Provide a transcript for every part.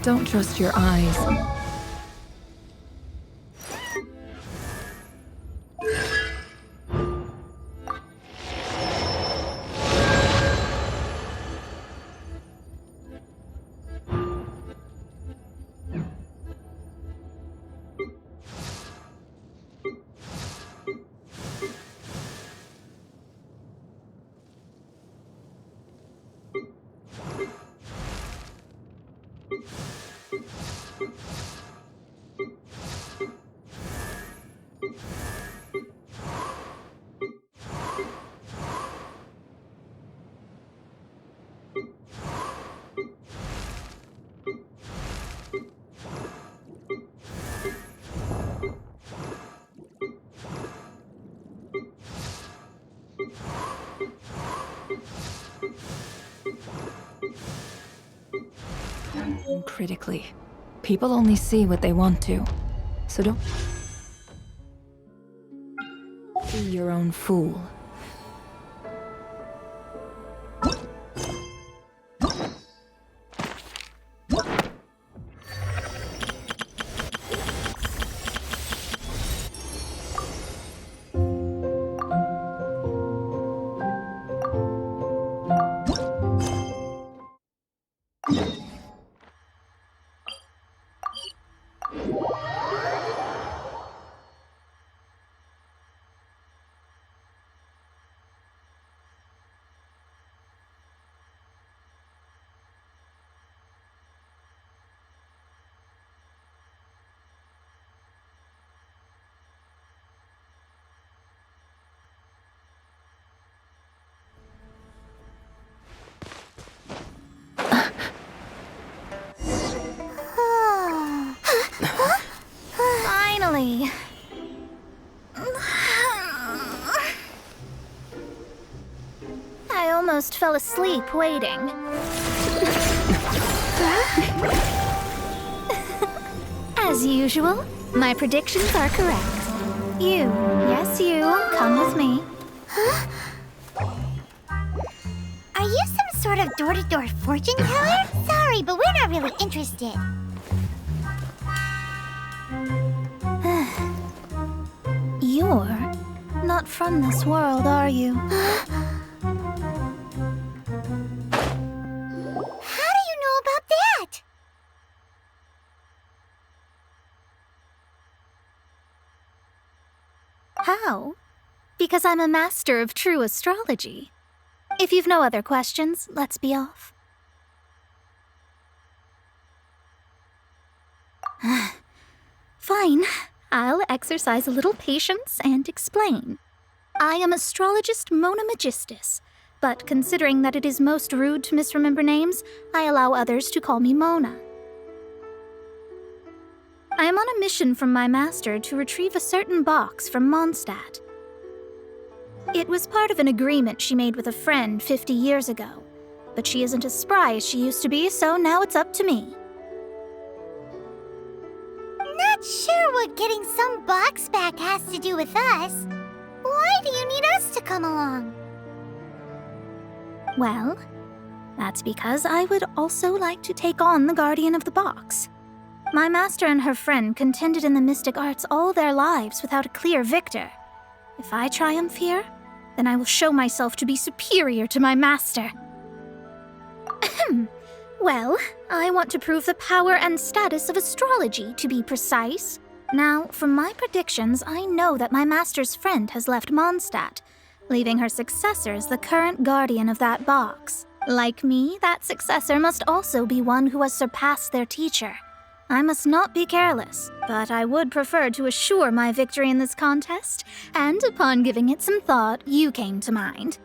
Don't trust your eyes. Critically. People only see what they want to. So don't be your own fool. Finally. I almost fell asleep waiting. As usual, my predictions are correct. You, yes you, come with me. Are you some sort of door-to-door fortune teller? Sorry, but we're not really interested. You're not from this world, are you? How do you know about that? How? Because I'm a master of true astrology. If you've no other questions, let's be off. Fine. I'll exercise a little patience and explain. I am astrologist Mona Magistus, but considering that it is most rude to misremember names, I allow others to call me Mona. I am on a mission from my master to retrieve a certain box from Mondstadt. It was part of an agreement she made with a friend 50 years ago, but she isn't as spry as she used to be, so now it's up to me. Not sure what getting some box back has to do with us. Why do you need us to come along? Well, that's because I would also like to take on the Guardian of the Box. My master and her friend contended in the mystic arts all their lives without a clear victor. If I triumph here, then I will show myself to be superior to my master. Well, I want to prove the power and status of astrology, to be precise. Now, from my predictions, I know that my master's friend has left Mondstadt, leaving her successor as the current guardian of that box. Like me, that successor must also be one who has surpassed their teacher. I must not be careless, but I would prefer to assure my victory in this contest, and upon giving it some thought, you came to mind.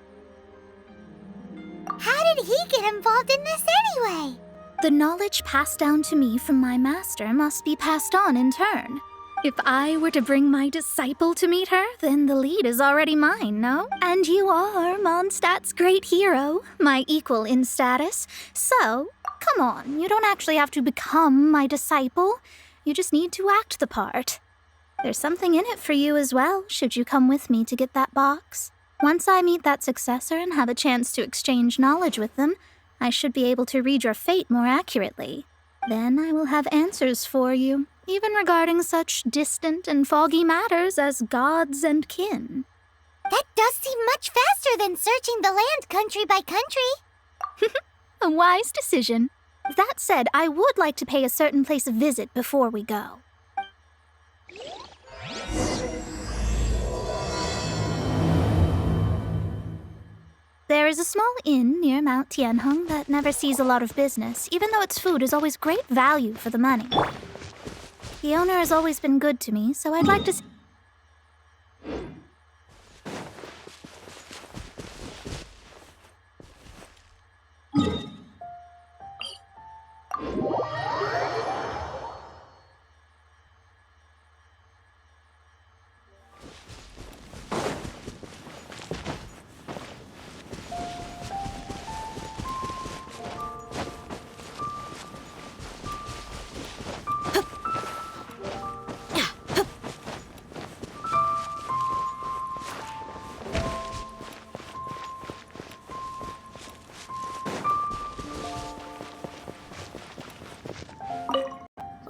How did he get involved in this anyway? The knowledge passed down to me from my master must be passed on in turn. If I were to bring my disciple to meet her, then the lead is already mine, no? And you are Mondstadt's great hero, my equal in status. So, come on, you don't actually have to become my disciple. You just need to act the part. There's something in it for you as well, should you come with me to get that box. Once I meet that successor and have a chance to exchange knowledge with them, I should be able to read your fate more accurately. Then I will have answers for you, even regarding such distant and foggy matters as gods and kin. That does seem much faster than searching the land country by country. A wise decision. That said, I would like to pay a certain place a visit before we go. There is a small inn near Mount Tianheng that never sees a lot of business, even though its food is always great value for the money. The owner has always been good to me, so I'd like to...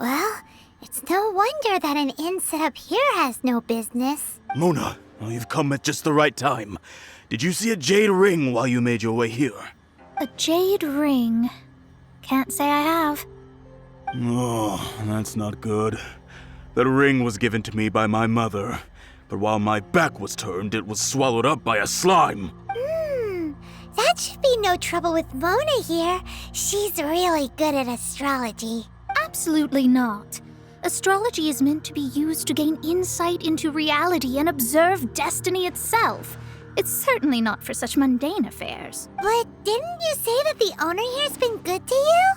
Well, it's no wonder that an inn set up here has no business. Mona, well, you've come at just the right time. Did you see a jade ring while you made your way here? A jade ring. Can't say I have. Oh, that's not good. That ring was given to me by my mother, but while my back was turned, it was swallowed up by a slime. That should be no trouble with Mona here. She's really good at astrology. Absolutely not. Astrology is meant to be used to gain insight into reality and observe destiny itself. It's certainly not for such mundane affairs. But didn't you say that the owner here's been good to you?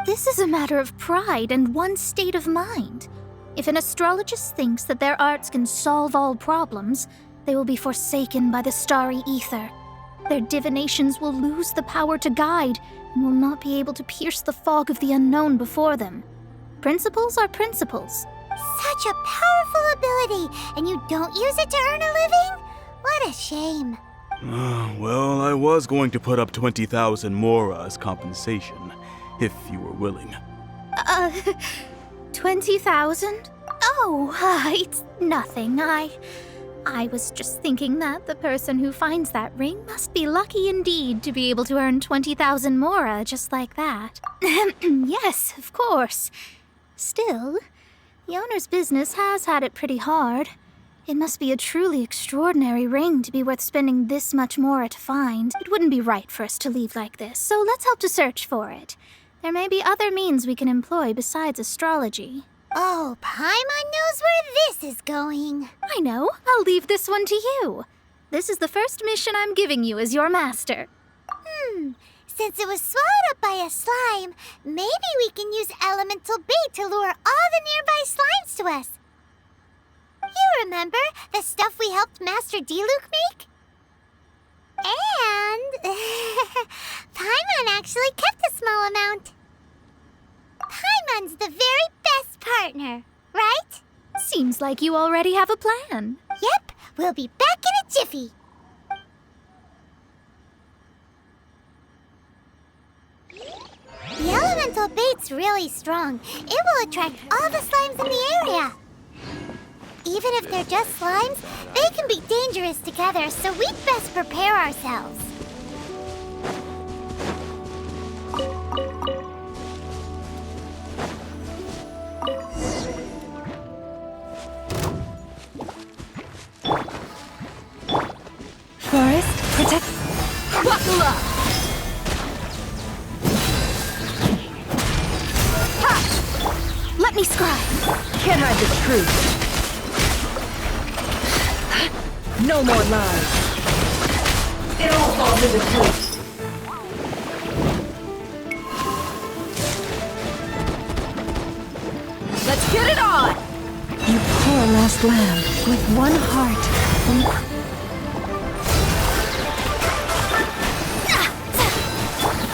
This is a matter of pride and one's state of mind. If an astrologist thinks that their arts can solve all problems, they will be forsaken by the starry ether. Their divinations will lose the power to guide and will not be able to pierce the fog of the unknown before them. Principles are principles. Such a powerful ability, and you don't use it to earn a living? What a shame. Well, I was going to put up 20,000 mora as compensation, if you were willing. 20,000? Oh, it's nothing. I was just thinking that the person who finds that ring must be lucky indeed to be able to earn 20,000 mora just like that. Yes, of course. Still, the owner's business has had it pretty hard. It must be a truly extraordinary ring to be worth spending this much mora to find. It wouldn't be right for us to leave like this, so let's help to search for it. There may be other means we can employ besides astrology. Oh, Paimon knows where this is going. I know. I'll leave this one to you. This is the first mission I'm giving you as your master. Since it was swallowed up by a slime, maybe we can use elemental bait to lure all the nearby slimes to us. You remember the stuff we helped Master D-Luke make? And Paimon actually kept a small amount. Paimon's the very best partner, right? Seems like you already have a plan. Yep, we'll be back in a jiffy. The elemental bait's really strong. It will attract all the slimes in the area. Even if they're just slimes, they can be dangerous together, so we'd best prepare ourselves. Forest, protect. Wakula! Ha! Let me scribe. Can't hide the truth. No more lies. It all falls into place. Let's get it on! You poor lost lamb, with one heart.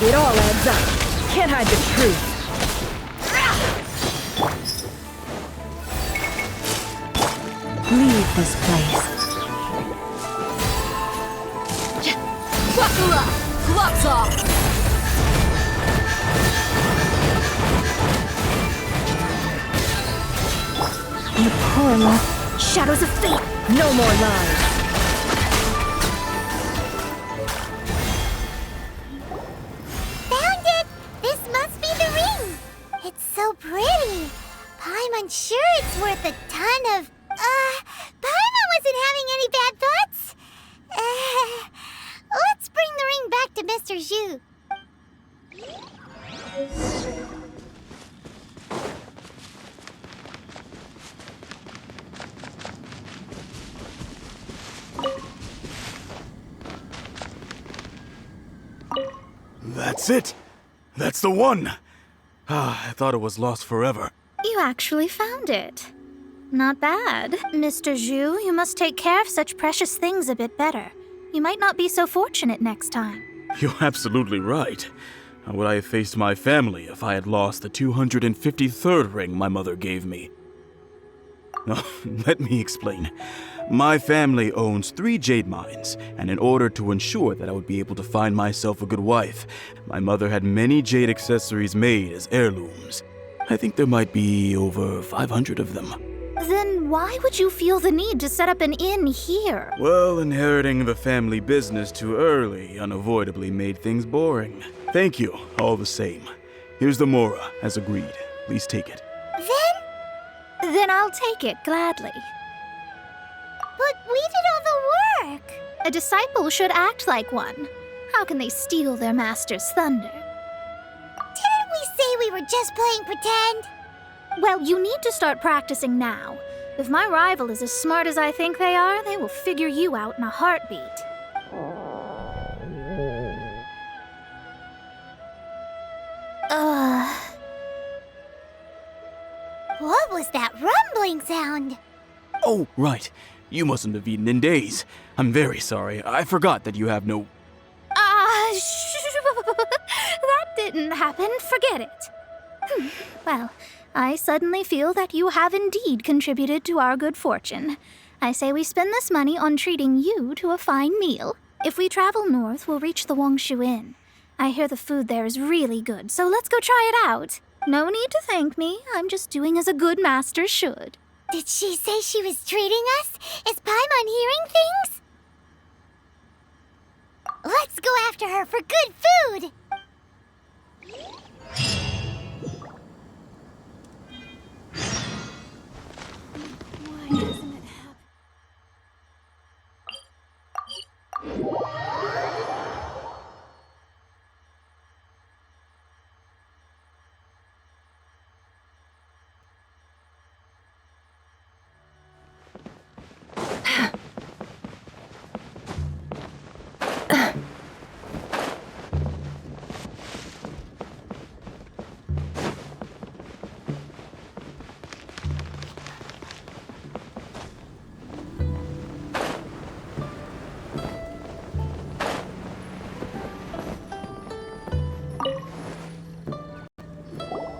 It all adds up. Can't hide the truth. Leave this place. Wakula! Gloves off! power left. Shadows of fate! No more lies. Found it! This must be the ring! It's so pretty. Paimon's sure it's worth a ton of... Paimon wasn't having any bad thoughts? Let's bring the ring back to Mr. Zhu. That's it! That's the one! I thought it was lost forever. You actually found it. Not bad. Mr. Zhu, you must take care of such precious things a bit better. You might not be so fortunate next time. You're absolutely right. How would I have faced my family if I had lost the 253rd ring my mother gave me? No, let me explain. My family owns 3 jade mines, and in order to ensure that I would be able to find myself a good wife, my mother had many jade accessories made as heirlooms. I think there might be over 500 of them. Then why would you feel the need to set up an inn here? Well, inheriting the family business too early unavoidably made things boring. Thank you, all the same. Here's the Mora, as agreed. Please take it. Then I'll take it gladly. But we did all the work. A disciple should act like one. How can they steal their master's thunder? Didn't we say we were just playing pretend? Well, you need to start practicing now. If my rival is as smart as I think they are, they will figure you out in a heartbeat. What was that rumbling sound? Oh, right. You mustn't have eaten in days. I'm very sorry. I forgot that you have no... That didn't happen. Forget it. Well, I suddenly feel that you have indeed contributed to our good fortune. I say we spend this money on treating you to a fine meal. If we travel north, we'll reach the Wongshu Inn. I hear the food there is really good, so let's go try it out. No need to thank me. I'm just doing as a good master should. Did she say she was treating us? Is Paimon hearing things? Let's go after her for good food! Why doesn't it happen?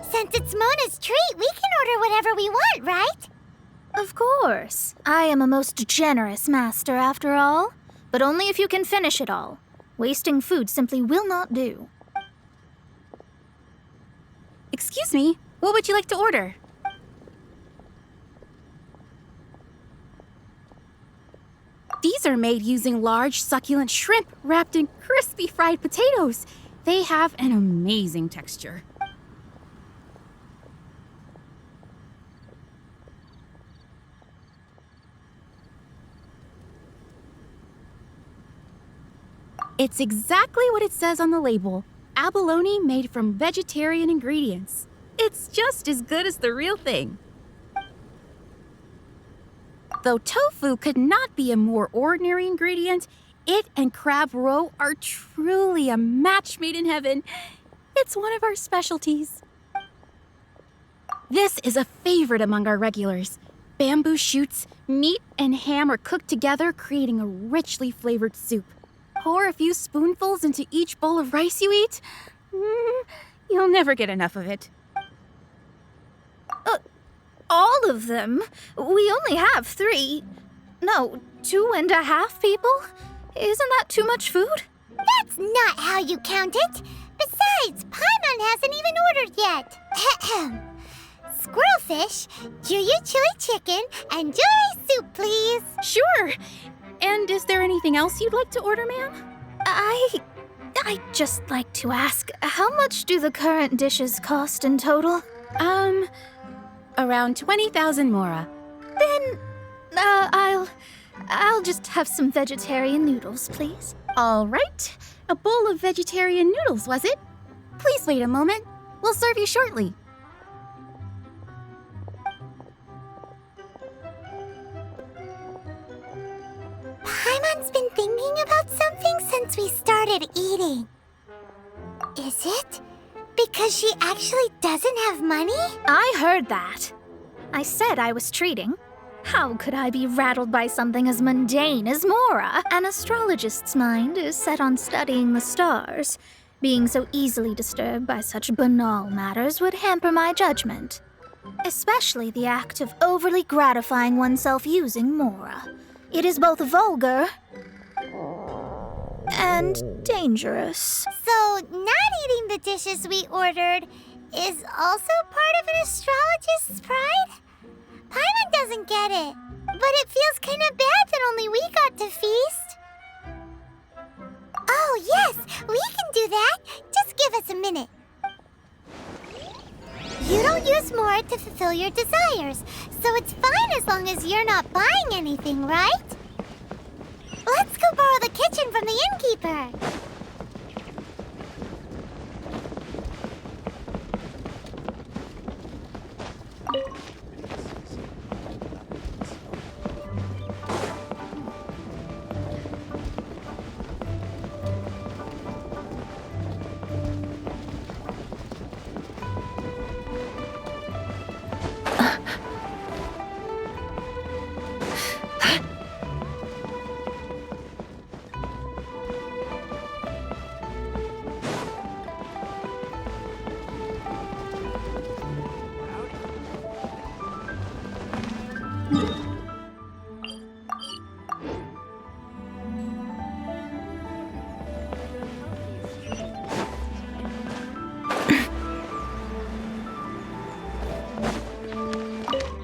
Since it's Mona's treat, we can order whatever we want, right? Of course. I am a most generous master, after all. But only if you can finish it all. Wasting food simply will not do. Excuse me, what would you like to order? These are made using large, succulent shrimp wrapped in crispy fried potatoes. They have an amazing texture. It's exactly what it says on the label. Abalone made from vegetarian ingredients. It's just as good as the real thing. Though tofu could not be a more ordinary ingredient, it and crab roe are truly a match made in heaven. It's one of our specialties. This is a favorite among our regulars. Bamboo shoots, meat, and ham are cooked together, creating a richly flavored soup. Pour a few spoonfuls into each bowl of rice you eat. You'll never get enough of it. All of them? We only have 3. No, 2.5 people? Isn't that too much food? That's not how you count it. Besides, Paimon hasn't even ordered yet. squirrel fish, Juyu chili chicken, and Juri soup, please. Sure. And is there anything else you'd like to order, ma'am? I'd just like to ask, how much do the current dishes cost in total? Around 20,000 mora. Then, I'll just have some vegetarian noodles, please. All right. A bowl of vegetarian noodles, was it? Please wait a moment. We'll serve you shortly. Paimon's been thinking about something since we started eating. Is it because she actually doesn't have money? I heard that. I said I was treating. How could I be rattled by something as mundane as Mora? An astrologist's mind is set on studying the stars. Being so easily disturbed by such banal matters would hamper my judgment. Especially the act of overly gratifying oneself using Mora. It is both vulgar and dangerous. So, not eating the dishes we ordered is also part of an astrologist's pride? Paimon doesn't get it, but it feels kind of bad that only we got to feast. Oh, yes, we can do that. Just give us a minute. You don't use more to fulfill your desires, so it's fine as long as you're not buying anything, right? Let's go borrow the kitchen from the innkeeper.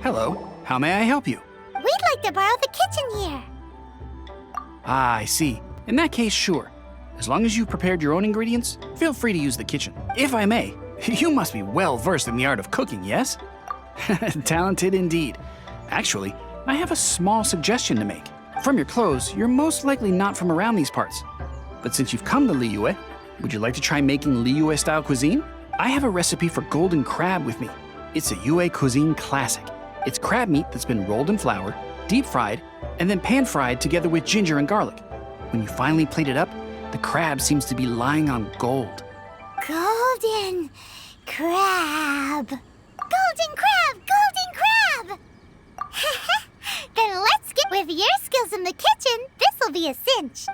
Hello, how may I help you? We'd like to borrow the kitchen here. Ah, I see. In that case, sure. As long as you've prepared your own ingredients, feel free to use the kitchen. If I may, you must be well versed in the art of cooking, yes? Talented indeed. Actually, I have a small suggestion to make. From your clothes, you're most likely not from around these parts. But since you've come to Liyue, would you like to try making Liyue-style cuisine? I have a recipe for golden crab with me. It's a Yue cuisine classic. It's crab meat that's been rolled in flour, deep fried, and then pan fried together with ginger and garlic. When you finally plate it up, the crab seems to be lying on gold. Golden crab. Golden crab! Golden crab! Then let's get with your skills in the kitchen. This'll be a cinch.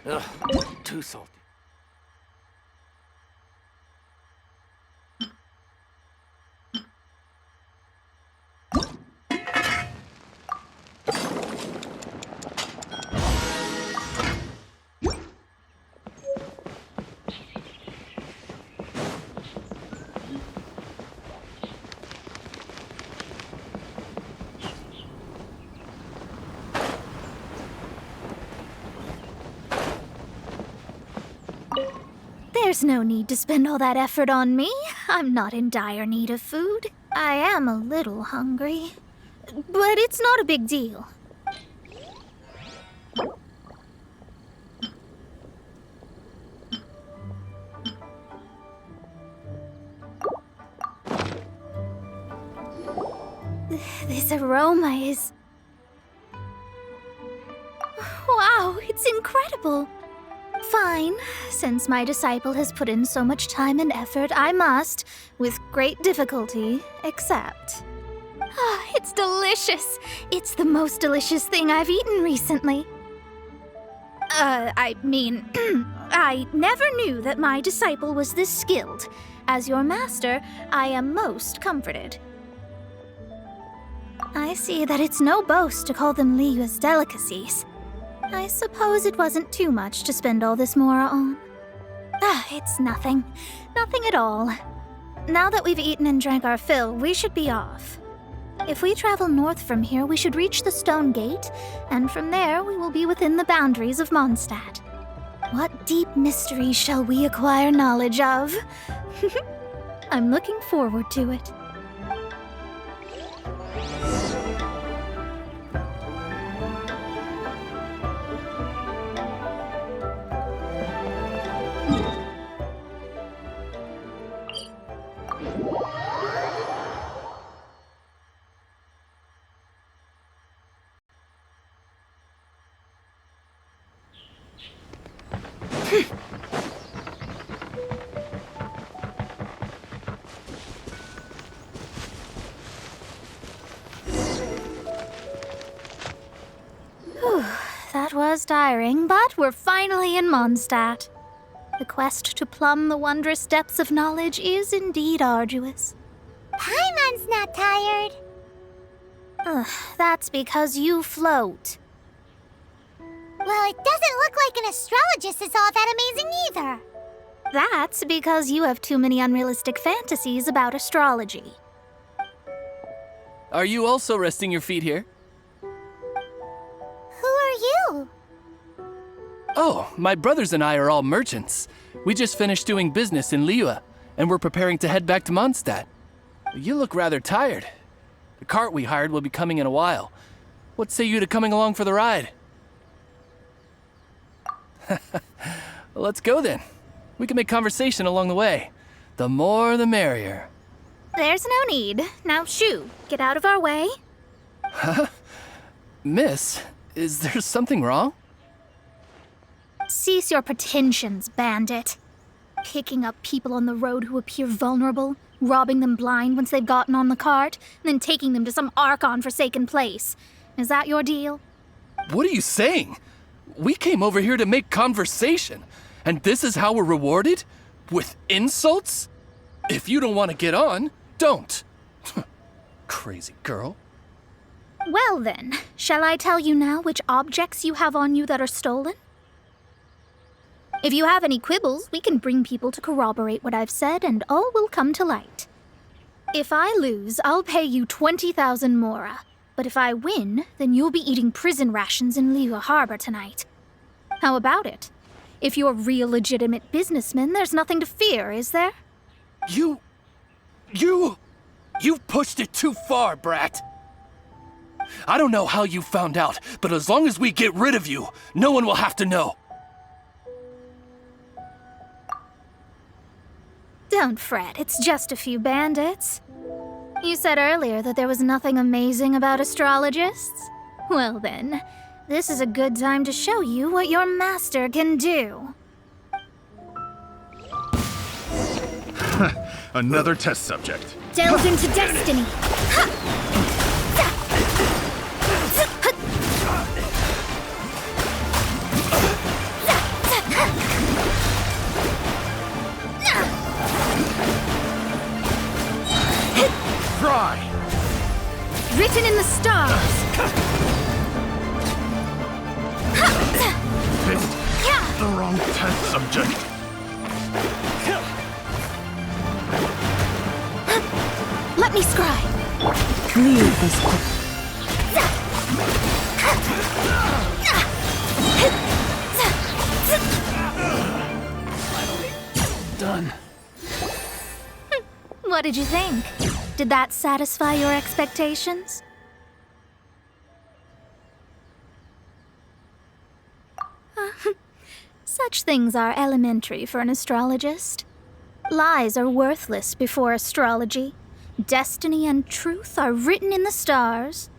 Ugh, too salty. There's no need to spend all that effort on me. I'm not in dire need of food. I am a little hungry, but it's not a big deal. This aroma is... Wow, it's incredible. Fine. Since my disciple has put in so much time and effort, I must, with great difficulty, accept. Ah, it's delicious. It's the most delicious thing I've eaten recently. I never knew that my disciple was this skilled. As your master, I am most comforted. I see that it's no boast to call them Liyue's delicacies. I suppose it wasn't too much to spend all this mora on. It's nothing. Nothing at all. Now that we've eaten and drank our fill, we should be off. If we travel north from here, we should reach the Stone Gate, and from there we will be within the boundaries of Mondstadt. What deep mystery shall we acquire knowledge of? I'm looking forward to it. That was tiring, but we're finally in Mondstadt. The quest to plumb the wondrous depths of knowledge is indeed arduous. Paimon's not tired. That's because you float. Well, it doesn't look like an astrologist is all that amazing either. That's because you have too many unrealistic fantasies about astrology. Are you also resting your feet here? Who are you? Oh, my brothers and I are all merchants. We just finished doing business in Liyue, and we're preparing to head back to Mondstadt. You look rather tired. The cart we hired will be coming in a while. What say you to coming along for the ride? Let's go then. We can make conversation along the way. The more the merrier. There's no need. Now shoo, get out of our way. Miss, is there something wrong? Cease your pretensions, bandit. Picking up people on the road who appear vulnerable, robbing them blind once they've gotten on the cart, and then taking them to some Archon-forsaken place. Is that your deal? What are you saying? We came over here to make conversation, and this is how we're rewarded? With insults? If you don't want to get on, don't. Crazy girl. Well then, shall I tell you now which objects you have on you that are stolen? If you have any quibbles, we can bring people to corroborate what I've said, and all will come to light. If I lose, I'll pay you 20,000 mora. But if I win, then you'll be eating prison rations in Liyue Harbor tonight. How about it? If you're real legitimate businessmen, there's nothing to fear, is there? You've pushed it too far, brat. I don't know how you found out, but as long as we get rid of you, no one will have to know. Don't fret, it's just a few bandits. You said earlier that there was nothing amazing about astrologists? Well then, this is a good time to show you what your master can do. Another test subject. Delve into destiny! Try! Written in the stars! Picked the wrong test subject. Let me scribe! Leave this book. Done. What did you think? Did that satisfy your expectations? Such things are elementary for an astrologist. Lies are worthless before astrology. Destiny and truth are written in the stars.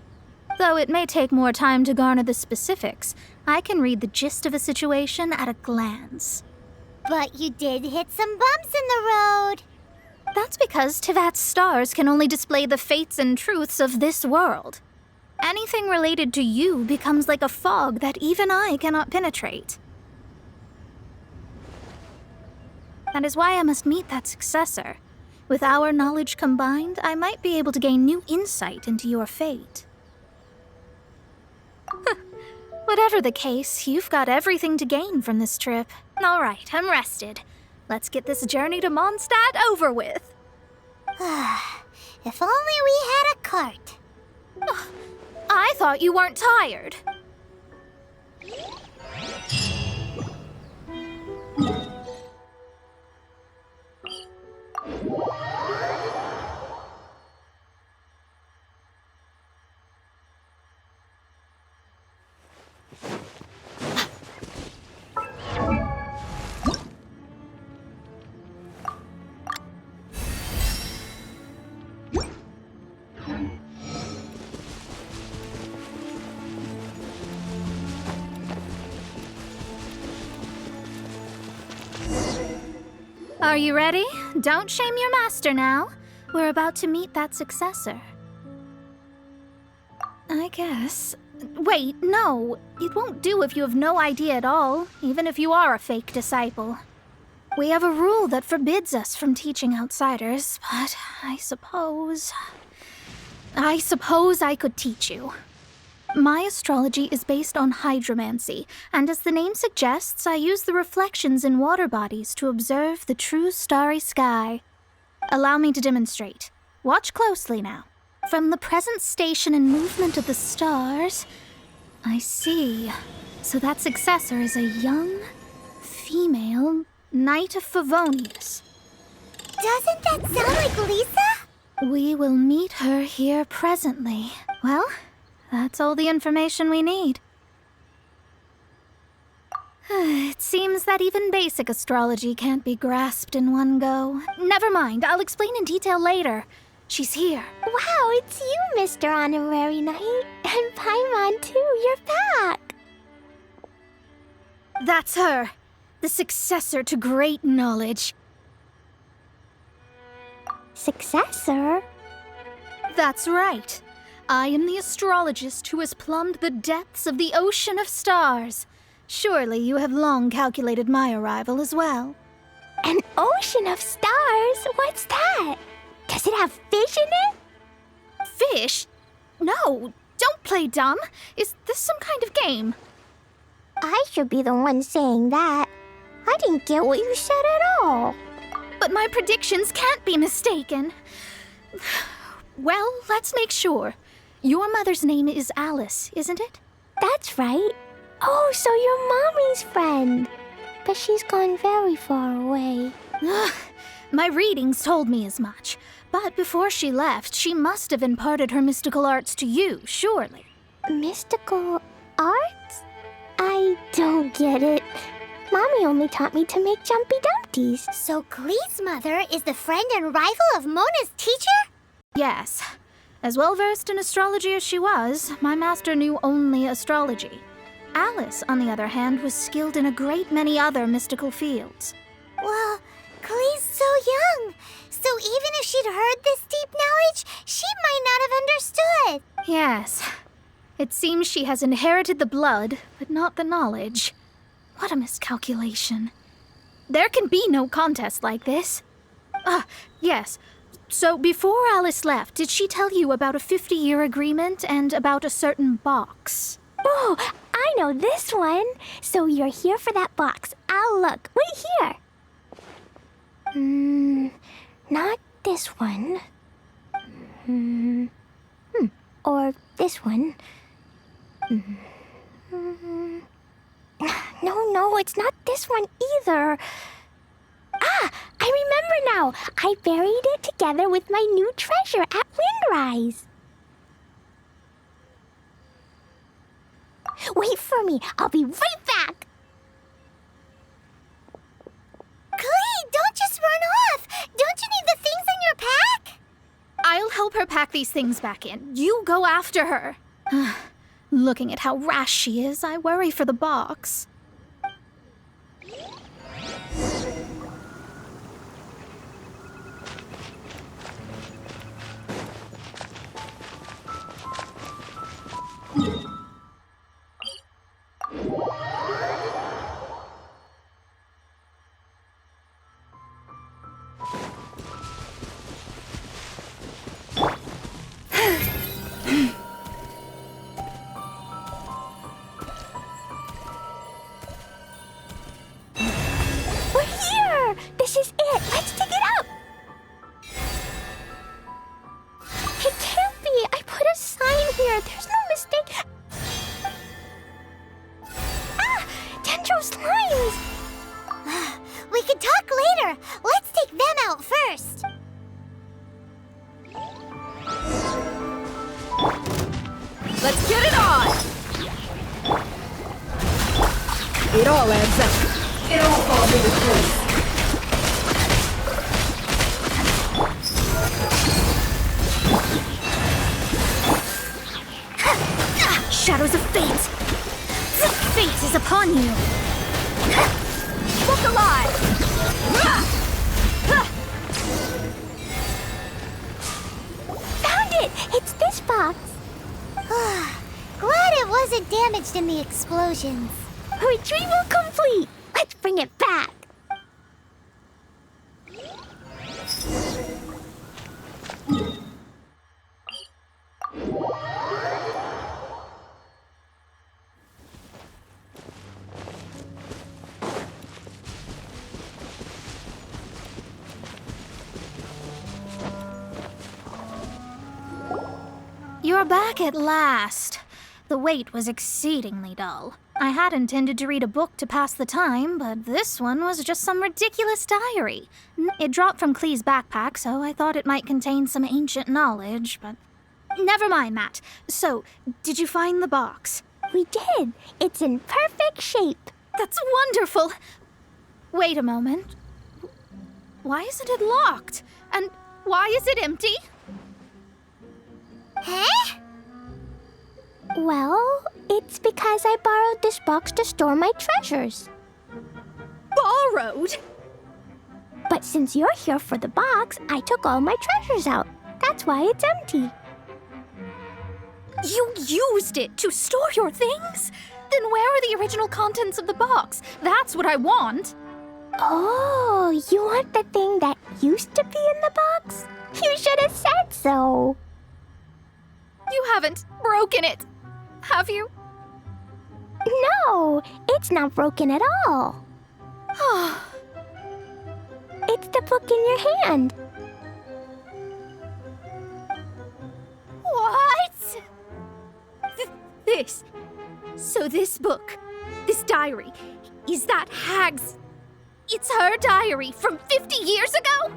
Though it may take more time to garner the specifics, I can read the gist of a situation at a glance. But you did hit some bumps in the road. That's because Teyvat's stars can only display the fates and truths of this world. Anything related to you becomes like a fog that even I cannot penetrate. That is why I must meet that successor. With our knowledge combined, I might be able to gain new insight into your fate. Whatever the case, you've got everything to gain from this trip. All right, I'm rested. Let's get this journey to Mondstadt over with. If only we had a cart. I thought you weren't tired. Are you ready? Don't shame your master now. We're about to meet that successor. I guess. Wait, no. It won't do if you have no idea at all, even if you are a fake disciple. We have a rule that forbids us from teaching outsiders, but I suppose I could teach you. My astrology is based on hydromancy, and as the name suggests, I use the reflections in water bodies to observe the true starry sky. Allow me to demonstrate. Watch closely now. From the present station and movement of the stars, I see. So that successor is a young, female Knight of Favonius. Doesn't that sound like Lisa? We will meet her here presently. Well, that's all the information we need. It seems that even basic astrology can't be grasped in one go. Never mind, I'll explain in detail later. She's here. Wow, it's you, Mr. Honorary Knight. And Paimon, too, you're back. That's her, the successor to great knowledge. Successor? That's right. I am the astrologist who has plumbed the depths of the ocean of stars. Surely you have long calculated my arrival as well. An ocean of stars? What's that? Does it have fish in it? Fish? No, don't play dumb. Is this some kind of game? I should be the one saying that. I didn't get what you said at all. But my predictions can't be mistaken. Well, let's make sure. Your mother's name is Alice, isn't it? That's right. Oh, so you're Mommy's friend. But she's gone very far away. My readings told me as much. But before she left, she must have imparted her mystical arts to you, surely. Mystical arts? I don't get it. Mommy only taught me to make jumpy dumpties. So Glee's mother is the friend and rival of Mona's teacher? Yes. As well-versed in astrology as she was, my master knew only astrology. Alice, on the other hand, was skilled in a great many other mystical fields. Well, Glee's so young. So even if she'd heard this deep knowledge, she might not have understood. Yes. It seems she has inherited the blood, but not the knowledge. What a miscalculation. There can be no contest like this. Yes. So before Alice left, did she tell you about a 50-year agreement and about a certain box? Oh, I know this one. So you're here for that box. I'll look. Wait here. Not this one. Or this one. No, it's not this one either. Ah, I remember now. I buried it together with my new treasure at Windrise. Wait for me. I'll be right back. Glee, don't just run off. Don't you need the things in your pack? I'll help her pack these things back in. You go after her. Looking at how rash she is, I worry for the box. Let's get it on! It all adds up. It all falls into place. Shadows of fate! Fate is upon you! Look alive! Found it! It's this box. Glad it wasn't damaged in the explosions. Retrieval complete! Let's bring it back! You're back at last. The wait was exceedingly dull. I had intended to read a book to pass the time, but this one was just some ridiculous diary. It dropped from Clee's backpack, so I thought it might contain some ancient knowledge, but... Never mind that. So, did you find the box? We did. It's in perfect shape. That's wonderful! Wait a moment. Why isn't it locked? And why is it empty? Huh? Well, it's because I borrowed this box to store my treasures. Borrowed? But since you're here for the box, I took all my treasures out. That's why it's empty. You used it to store your things? Then where are the original contents of the box? That's what I want. Oh, you want the thing that used to be in the box? You should have said so. You haven't broken it, have you? No, it's not broken at all. It's the book in your hand. What? This book, this diary, is that Hag's... It's her diary from 50 years ago?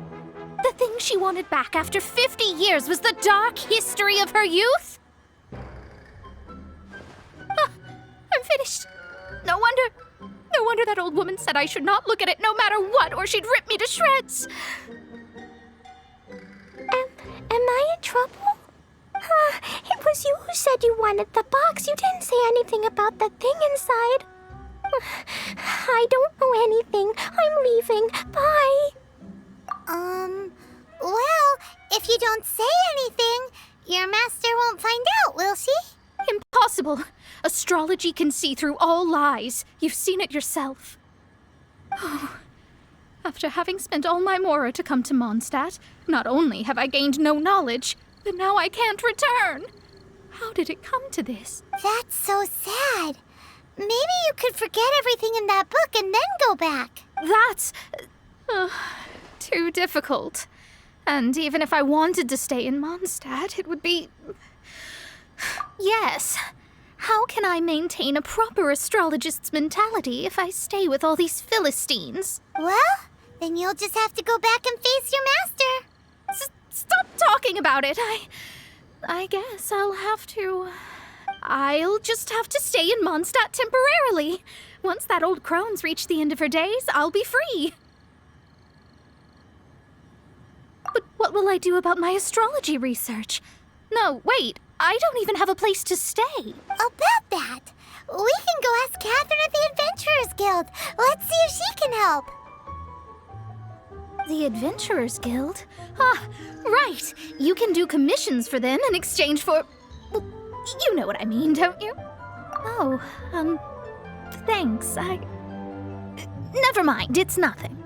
The thing she wanted back after 50 years was the dark history of her youth? I'm finished. No wonder that old woman said I should not look at it no matter what, or she'd rip me to shreds. Am I in trouble? It was you who said you wanted the box. You didn't say anything about the thing inside. I don't know anything. I'm leaving. Bye. Well, if you don't say anything, your master won't find out, will she? Impossible. Astrology can see through all lies. You've seen it yourself. After having spent all my mora to come to Mondstadt, not only have I gained no knowledge, but now I can't return. How did it come to this? That's so sad. Maybe you could forget everything in that book and then go back. That's... too difficult. And even if I wanted to stay in Mondstadt, it would be... Yes. How can I maintain a proper astrologist's mentality if I stay with all these Philistines? Well, then you'll just have to go back and face your master. Stop talking about it. I guess I'll just have to stay in Mondstadt temporarily. Once that old crone's reached the end of her days, I'll be free. But what will I do about my astrology research? No, wait, I don't even have a place to stay. About that, we can go ask Catherine at the Adventurers Guild. Let's see if she can help. The Adventurers Guild? Ah, right. You can do commissions for them in exchange for... Well, you know what I mean, don't you? Oh, thanks. Never mind, it's nothing.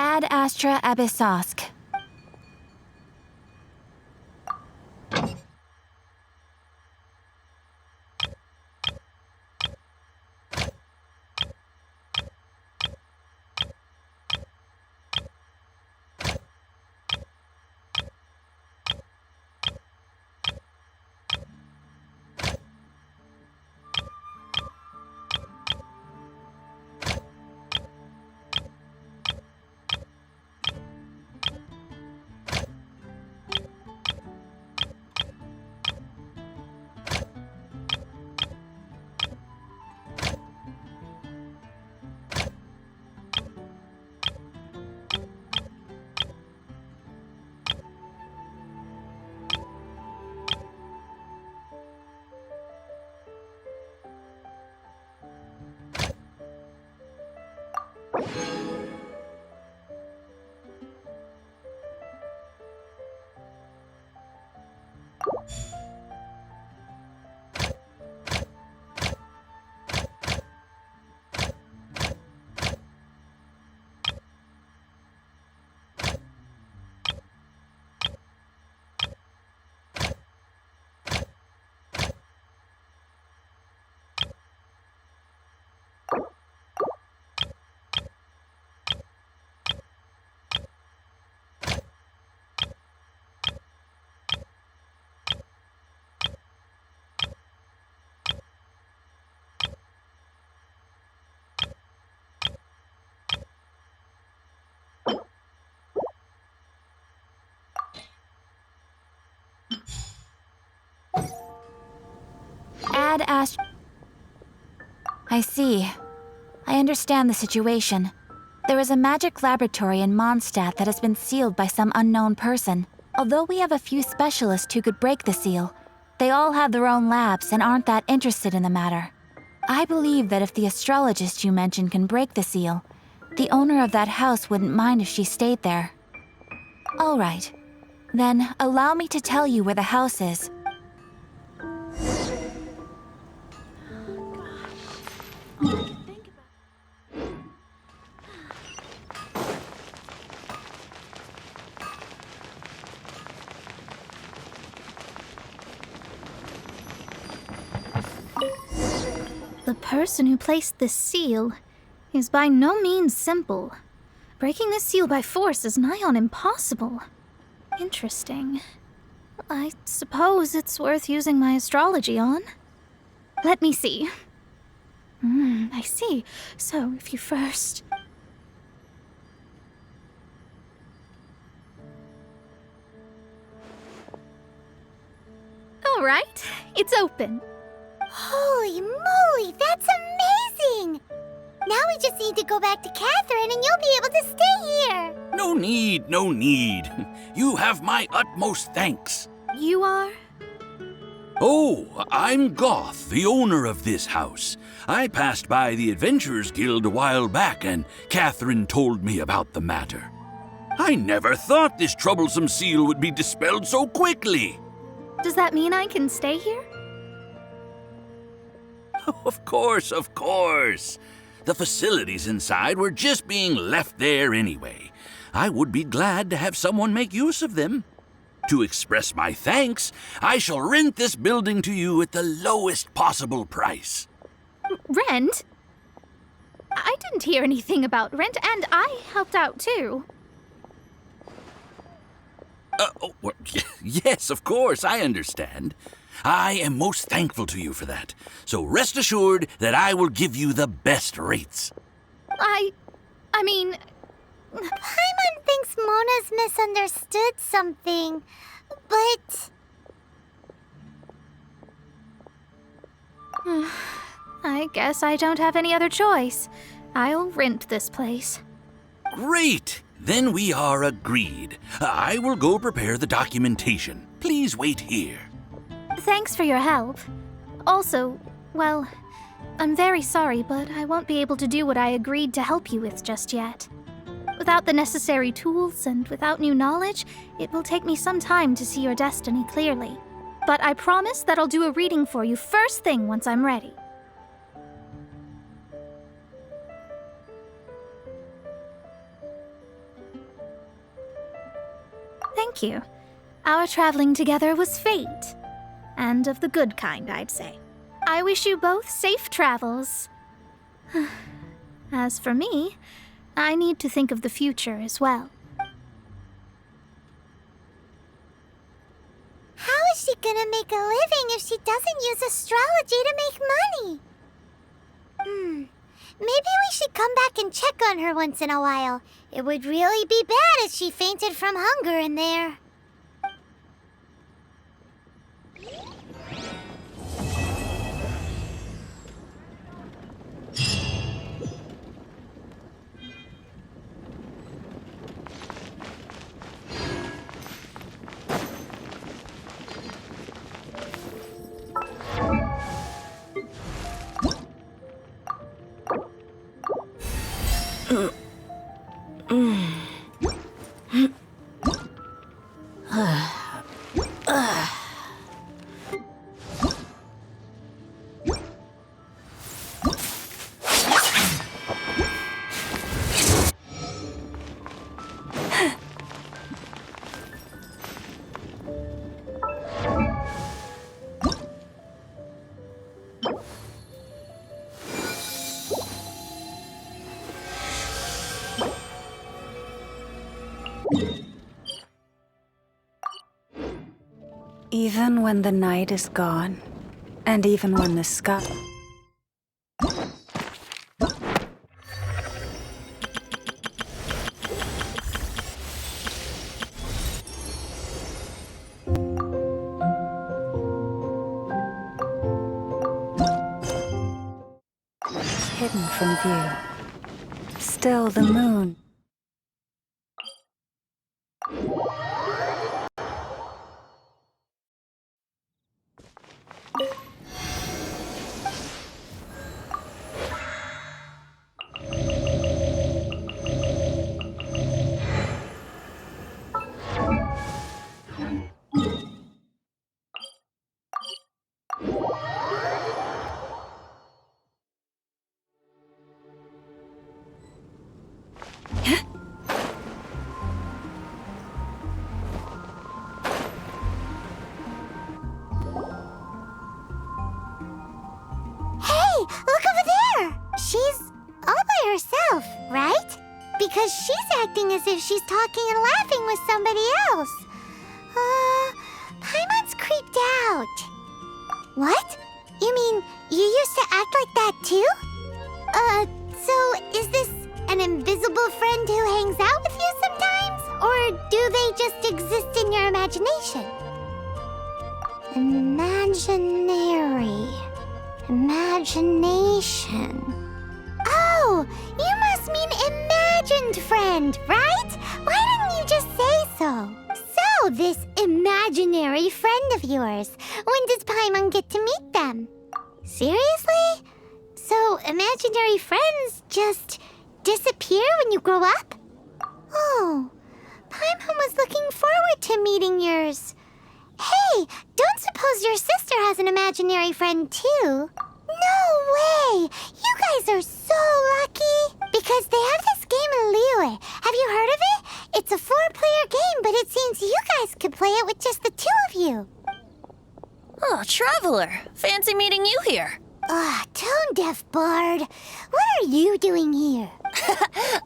Ad Astra Abyssosk. Ad Astra. I see. I understand the situation. There is a magic laboratory in Mondstadt that has been sealed by some unknown person. Although we have a few specialists who could break the seal, they all have their own labs and aren't that interested in the matter. I believe that if the astrologist you mentioned can break the seal, the owner of that house wouldn't mind if she stayed there. All right. Then allow me to tell you where the house is. The person who placed this seal is by no means simple. Breaking this seal by force is nigh on impossible. Interesting. I suppose it's worth using my astrology on. Let me see. I see. So, if you first... All right, it's open. Holy moly, that's amazing! Now we just need to go back to Catherine and you'll be able to stay here. No need, no need. You have my utmost thanks. You are? Oh, I'm Goth, the owner of this house. I passed by the Adventurers Guild a while back and Catherine told me about the matter. I never thought this troublesome seal would be dispelled so quickly. Does that mean I can stay here? Of course, of course. The facilities inside were just being left there anyway. I would be glad to have someone make use of them. To express my thanks, I shall rent this building to you at the lowest possible price. Rent? I didn't hear anything about rent, and I helped out too. Yes, of course, I understand. I am most thankful to you for that. So rest assured that I will give you the best rates. I mean... Paimon thinks Mona's misunderstood something, but... I guess I don't have any other choice. I'll rent this place. Great! Then we are agreed. I will go prepare the documentation. Please wait here. Thanks for your help. Also, well, I'm very sorry, but I won't be able to do what I agreed to help you with just yet. Without the necessary tools and without new knowledge, it will take me some time to see your destiny clearly. But I promise that I'll do a reading for you first thing once I'm ready. Thank you. Our traveling together was fate. And of the good kind, I'd say. I wish you both safe travels. As for me, I need to think of the future as well. How is she gonna make a living if she doesn't use astrology to make money? Maybe we should come back and check on her once in a while. It would really be bad if she fainted from hunger in there. Even when the night is gone, and even when the sky... is hidden from view. Still the moon... Look over there! She's all by herself, right? Because she's acting as if she's talking and laughing with somebody else. Paimon's creeped out. What? You mean you used to act like that too? So is this an invisible friend who hangs out with you sometimes? Or do they just exist in your imagination? Imagination. Oh, you must mean imagined friend, right? Why didn't you just say so? So, this imaginary friend of yours, when does Paimon get to meet them? Seriously? So, imaginary friends just disappear when you grow up? Oh, Paimon was looking forward to meeting yours. Hey, don't suppose your sister has an imaginary friend too? No way! You guys are so lucky! Because they have this game in Liyue. Have you heard of it? It's a 4-player game, but it seems you guys could play it with just the 2 of you. Oh, Traveler. Fancy meeting you here. Tone-deaf bard. What are you doing here?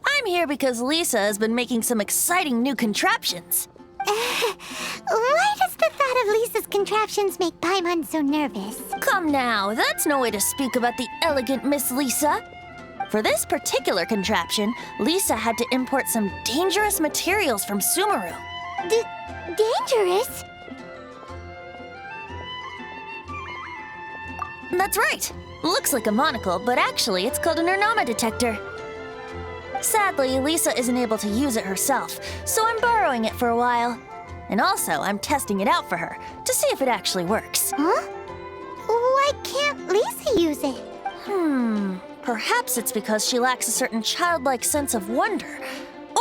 I'm here because Lisa has been making some exciting new contraptions. Why does the thought of Lisa's contraptions make Paimon so nervous? Come now, that's no way to speak about the elegant Miss Lisa. For this particular contraption, Lisa had to import some dangerous materials from Sumeru. Dangerous? That's right. Looks like a monocle, but actually it's called an Ernama detector. Sadly, Lisa isn't able to use it herself, so I'm borrowing it for a while. And also, I'm testing it out for her, to see if it actually works. Huh? Why can't Lisa use it? Perhaps it's because she lacks a certain childlike sense of wonder.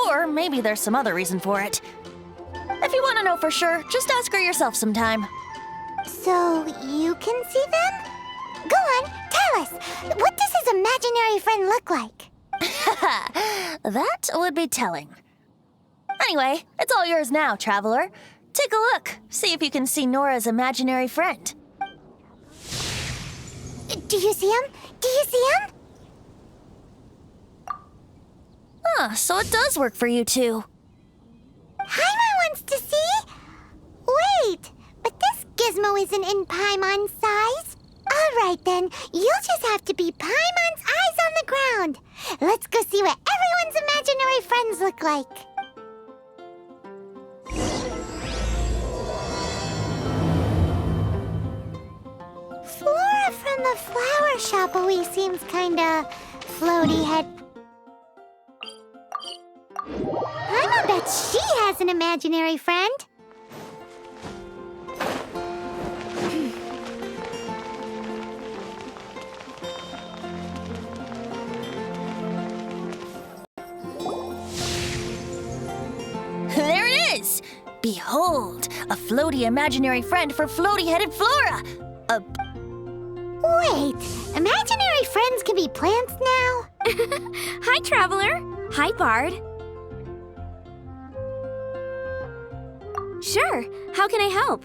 Or maybe there's some other reason for it. If you want to know for sure, just ask her yourself sometime. So, you can see them? Go on, tell us. What does his imaginary friend look like? That would be telling. Anyway, it's all yours now, traveler. Take a look. See if you can see Nora's imaginary friend. Do you see him? Do you see him? Huh, so it does work for you two. Paimon wants to see? Wait, but this gizmo isn't in Paimon's size. All right then, you'll just have to be Paimon's eyes on the ground. Let's go see what everyone's imaginary friends look like. Flora from the flower shop always seems kinda floaty-head. Paimon bets she has an imaginary friend. There it is! Behold, a floaty imaginary friend for floaty-headed Flora! Wait, imaginary friends can be plants now? Hi, Traveler. Hi, Bard. Sure, how can I help?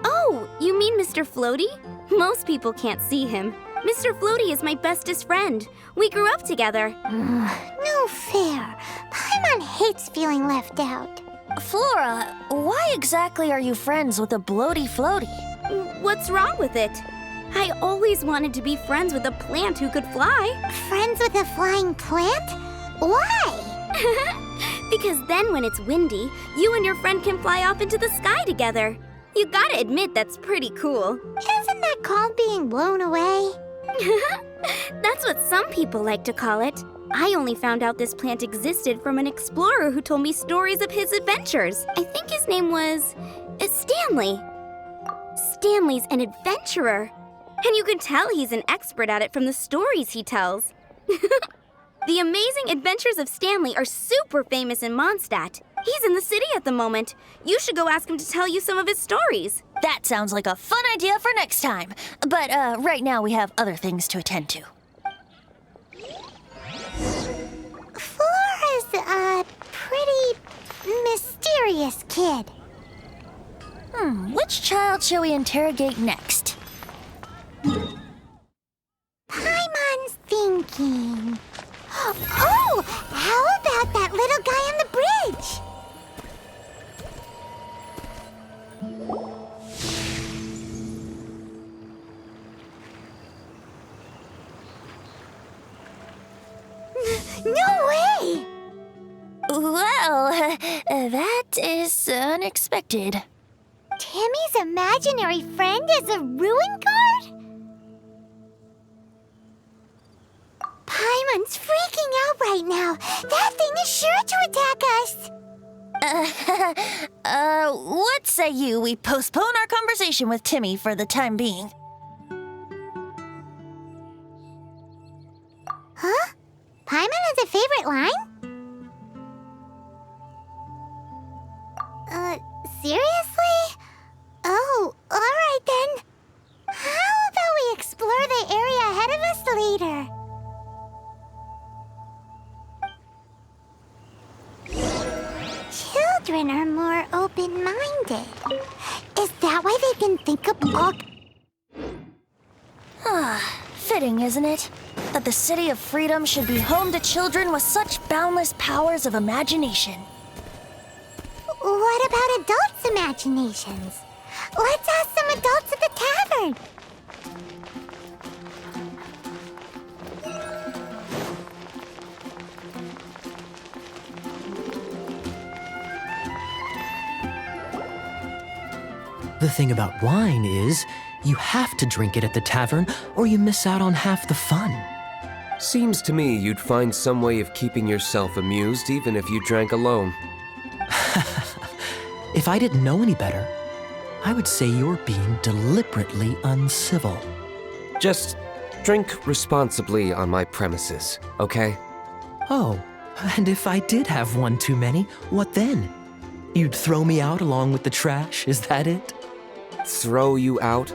Oh, you mean Mr. Floaty? Most people can't see him. Mr. Floaty is my bestest friend. We grew up together. No fair. Paimon hates feeling left out. Flora, why exactly are you friends with a bloaty floaty? What's wrong with it? I always wanted to be friends with a plant who could fly. Friends with a flying plant? Why? Because then when it's windy, you and your friend can fly off into the sky together. You gotta admit that's pretty cool. Isn't that called being blown away? That's what some people like to call it. I only found out this plant existed from an explorer who told me stories of his adventures. I think his name was Stanley. Stanley's an adventurer. And you can tell he's an expert at it from the stories he tells. The amazing adventures of Stanley are super famous in Mondstadt. He's in the city at the moment. You should go ask him to tell you some of his stories. That sounds like a fun idea for next time. But right now we have other things to attend to. Flora's a pretty mysterious kid. Which child shall we interrogate next? Paimon's thinking. Oh, how about that little guy on the bridge? No way! Well, that is unexpected. Timmy's imaginary friend is a ruin guard? Paimon's freaking out right now. That thing is sure to attack us. What say you we postpone our conversation with Timmy for the time being? Huh? Paimon has a favorite line? Seriously? Oh, alright then. How about we explore the area ahead of us later? Children are more open-minded. Is that why they can think up all... Fitting, isn't it? That the City of Freedom should be home to children with such boundless powers of imagination. What about adults' imaginations? Let's ask some adults at the tavern. The thing about wine is, you have to drink it at the tavern or you miss out on half the fun. Seems to me you'd find some way of keeping yourself amused even if you drank alone. If I didn't know any better, I would say you're being deliberately uncivil. Just drink responsibly on my premises, okay? Oh, and if I did have one too many, what then? You'd throw me out along with the trash, is that it? Throw you out?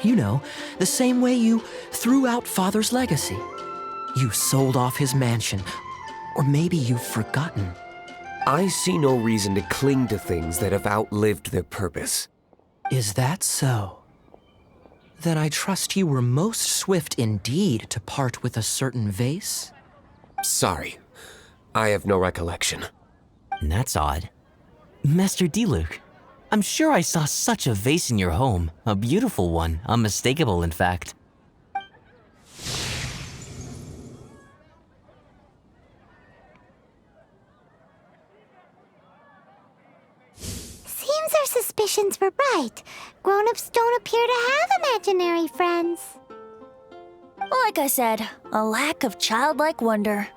You know, the same way you threw out Father's legacy. You sold off his mansion, Or maybe you've forgotten. I see no reason to cling to things that have outlived their purpose. Is that so? Then I trust you were most swift indeed to part with a certain vase? Sorry, I have no recollection. That's odd. Master Diluc, I'm sure I saw such a vase in your home. A beautiful one, unmistakable in fact. Seems our suspicions were right. Grown-ups don't appear to have imaginary friends. Like I said, a lack of childlike wonder.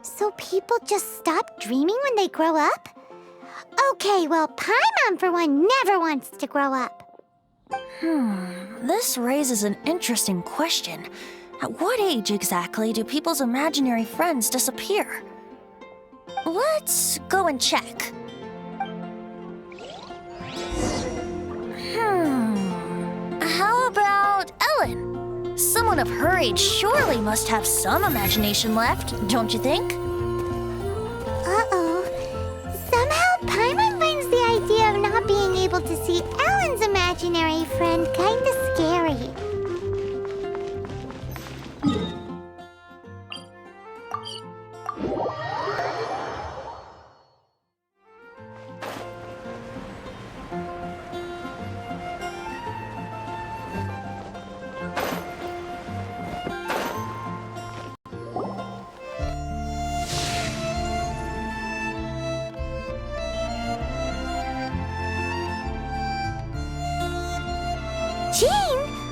So people just stop dreaming when they grow up? Okay, well, Paimon for one never wants to grow up. This raises an interesting question. At what age exactly do people's imaginary friends disappear? Let's go and check. How about Ellen? Someone of her age surely must have some imagination left, don't you think? Uh-oh. Somehow Paimon finds the idea of not being able to see Ellen's imaginary friend kinda scary.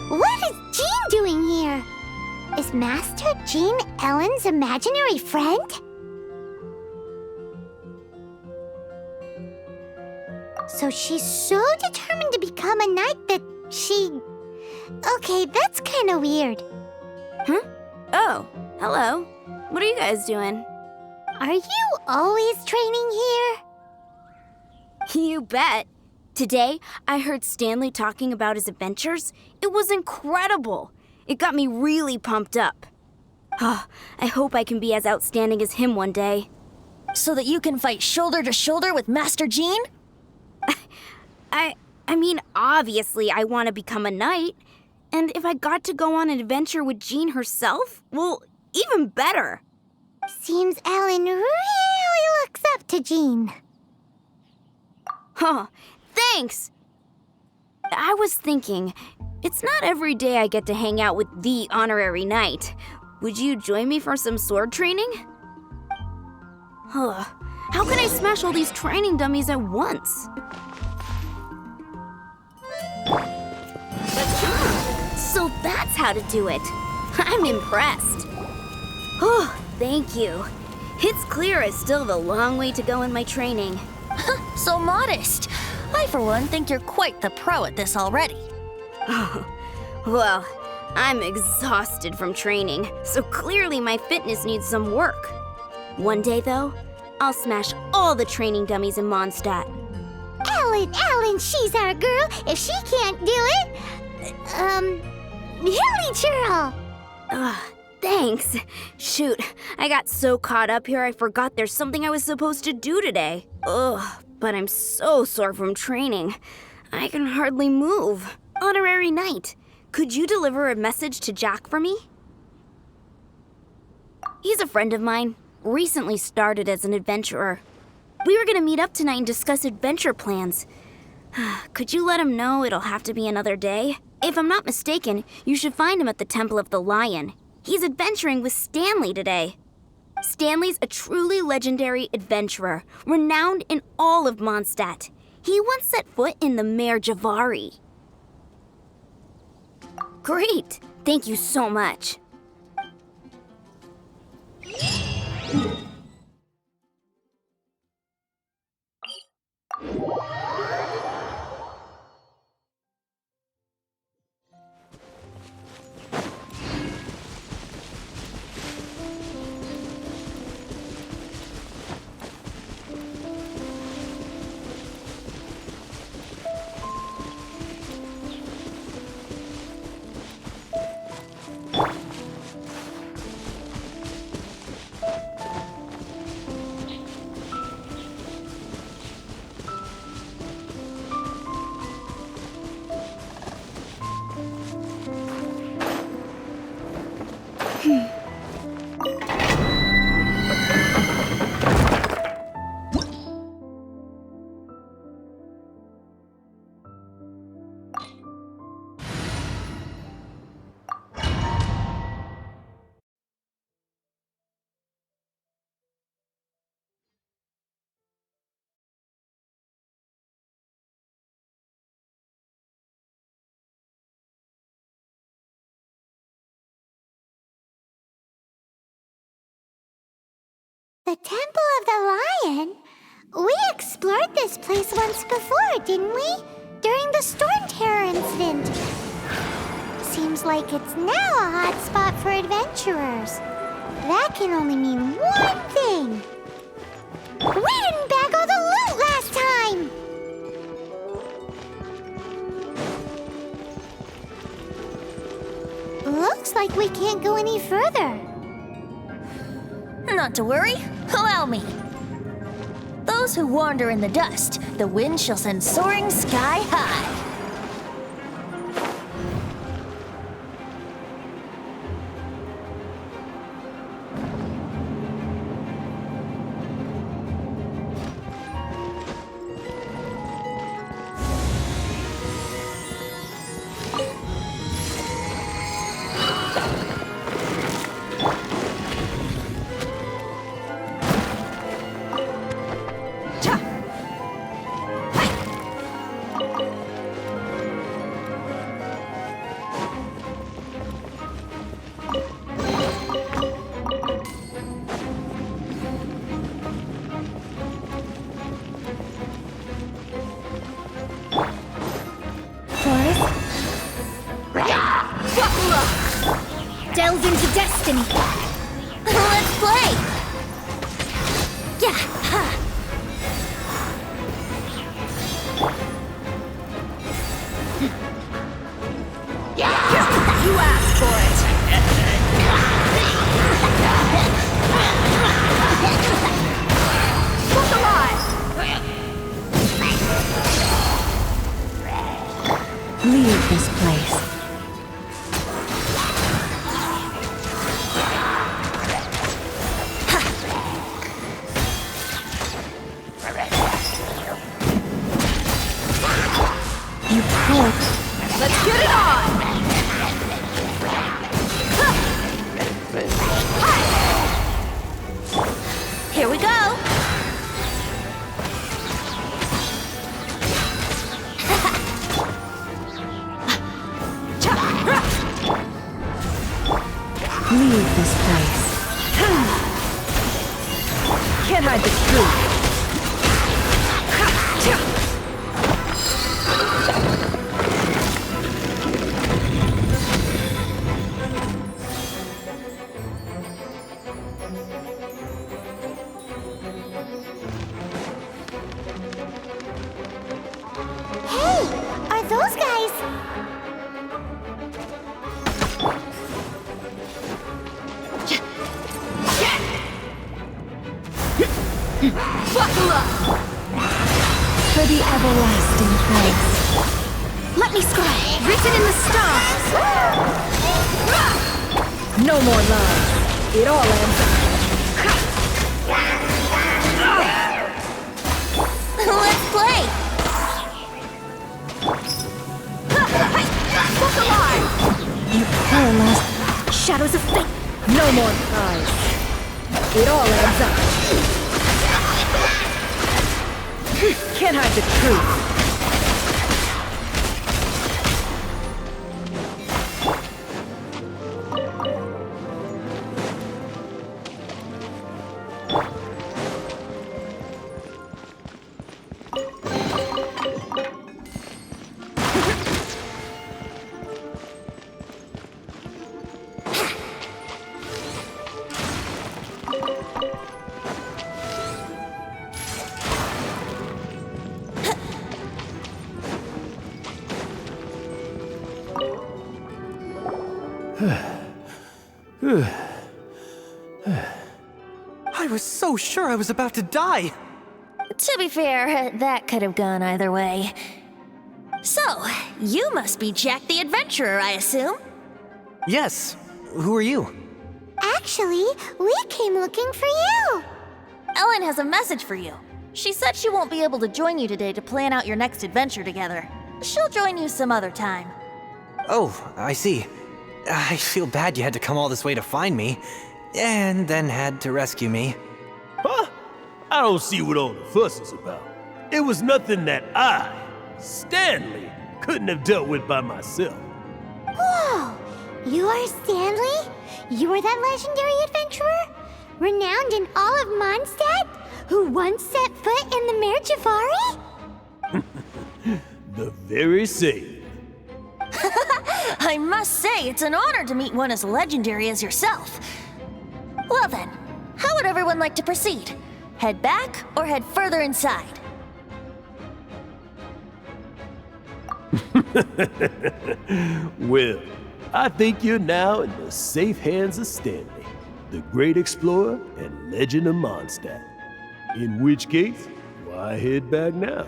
What is Jean doing here? Is Master Jean Ellen's imaginary friend? So she's so determined to become a knight that she... Okay, that's kind of weird. Huh? Oh, hello. What are you guys doing? Are you always training here? You bet. Today, I heard Stanley talking about his adventures. It was incredible. It got me really pumped up. I hope I can be as outstanding as him one day. So that you can fight shoulder to shoulder with Master Jean? I mean, obviously I want to become a knight. And if I got to go on an adventure with Jean herself, well, even better. Seems Ellen really looks up to Jean. Huh. Thanks! I was thinking, it's not every day I get to hang out with the honorary knight. Would you join me for some sword training? How can I smash all these training dummies at once? So that's how to do it. I'm impressed. Oh, thank you. It's clear I still have a long way to go in my training. So modest. I, for one, think you're quite the pro at this already. Well, I'm exhausted from training, so clearly my fitness needs some work. One day, though, I'll smash all the training dummies in Mondstadt. Ellen, she's our girl. If she can't do it, Hilly Churl. Thanks. Shoot, I got so caught up here I forgot there's something I was supposed to do today. But I'm so sore from training. I can hardly move. Honorary Knight, could you deliver a message to Jack for me? He's a friend of mine, recently started as an adventurer. We were gonna meet up tonight and discuss adventure plans. Could you let him know it'll have to be another day? If I'm not mistaken, you should find him at the Temple of the Lion. He's adventuring with Stanley today. Stanley's a truly legendary adventurer, renowned in all of Mondstadt. He once set foot in the Mare Javari. Great! Thank you so much. The Temple of the Lion? We explored this place once before, didn't we? During the Storm Terror incident. Seems like it's now a hot spot for adventurers. That can only mean one thing. We didn't bag all the loot last time! Looks like we can't go any further. Not to worry, allow me. Those who wander in the dust, the wind shall send soaring sky high. Delve into destiny. Let's play! Yeah. Ha. You asked for it. Look alive. Leave this place. Let's get it on! Here we go! Leave this place. Can't hide the truth. Those guys! Buckle up! For the everlasting place. Let me scry! Written in the stars! No more love. It all ends up. Let's play! Look alive! You poor last. Shadows of fate! No more cries. It all adds up. Can't hide the truth. I was so sure I was about to die. To be fair, that could have gone either way. So, you must be Jack the Adventurer, I assume? Yes. Who are you? Actually, we came looking for you. Ellen has a message for you. She said she won't be able to join you today to plan out your next adventure together. She'll join you some other time. Oh, I see. I feel bad you had to come all this way to find me, and then had to rescue me. Huh? I don't see what all the fuss is about. It was nothing that I, Stanley, couldn't have dealt with by myself. Whoa! You are Stanley? You are that legendary adventurer? Renowned in all of Mondstadt? Who once set foot in the Mare Jafari? The very same. I must say, it's an honor to meet one as legendary as yourself. Well then, how would everyone like to proceed? Head back or head further inside? Well, I think you're now in the safe hands of Stanley, the great explorer and legend of Mondstadt. In which case, why head back now?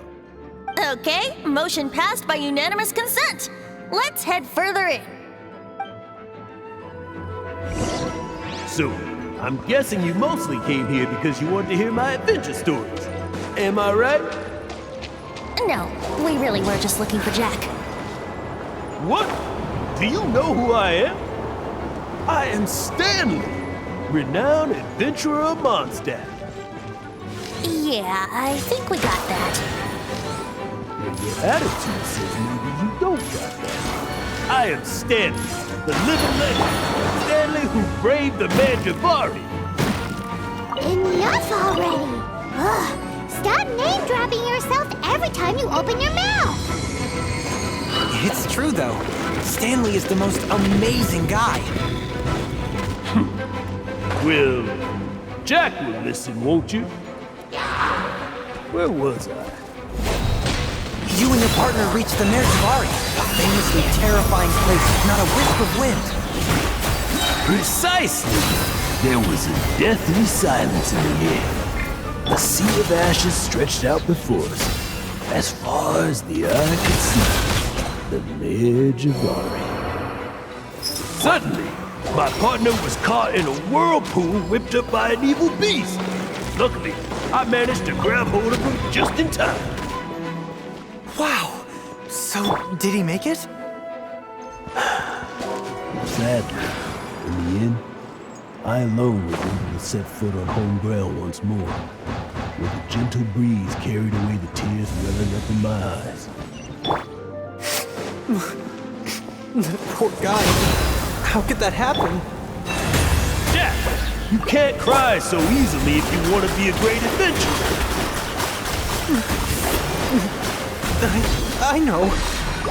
Okay, motion passed by unanimous consent. Let's head further in. So, I'm guessing you mostly came here because you wanted to hear my adventure stories. Am I right? No, we really were just looking for Jack. What? Do you know who I am? I am Stanley, renowned adventurer of Mondstadt. Yeah, I think we got that. Well, your attitude says maybe you don't got that. I am Stanley, the living legend. Stanley who braved the Mare Jafari. Enough already! Ugh, stop name-dropping yourself every time you open your mouth! It's true, though. Stanley is the most amazing guy. Well, Jack will listen, won't you? Where was I? You and your partner reached the Mare Jafari, a famously terrifying place with not a wisp of wind. Precisely! There was a deathly silence in the air. A sea of ashes stretched out before us, as far as the eye could see. The Mare Jafari. Suddenly, my partner was caught in a whirlpool whipped up by an evil beast. Luckily, I managed to grab hold of him just in time. Wow! So, did he make it? Sadly, in the end, I alone was able to set foot on home ground once more, where the gentle breeze carried away the tears welling up in my eyes. That poor guy. How could that happen? Jack, you can't cry so easily if you want to be a great adventurer. I know.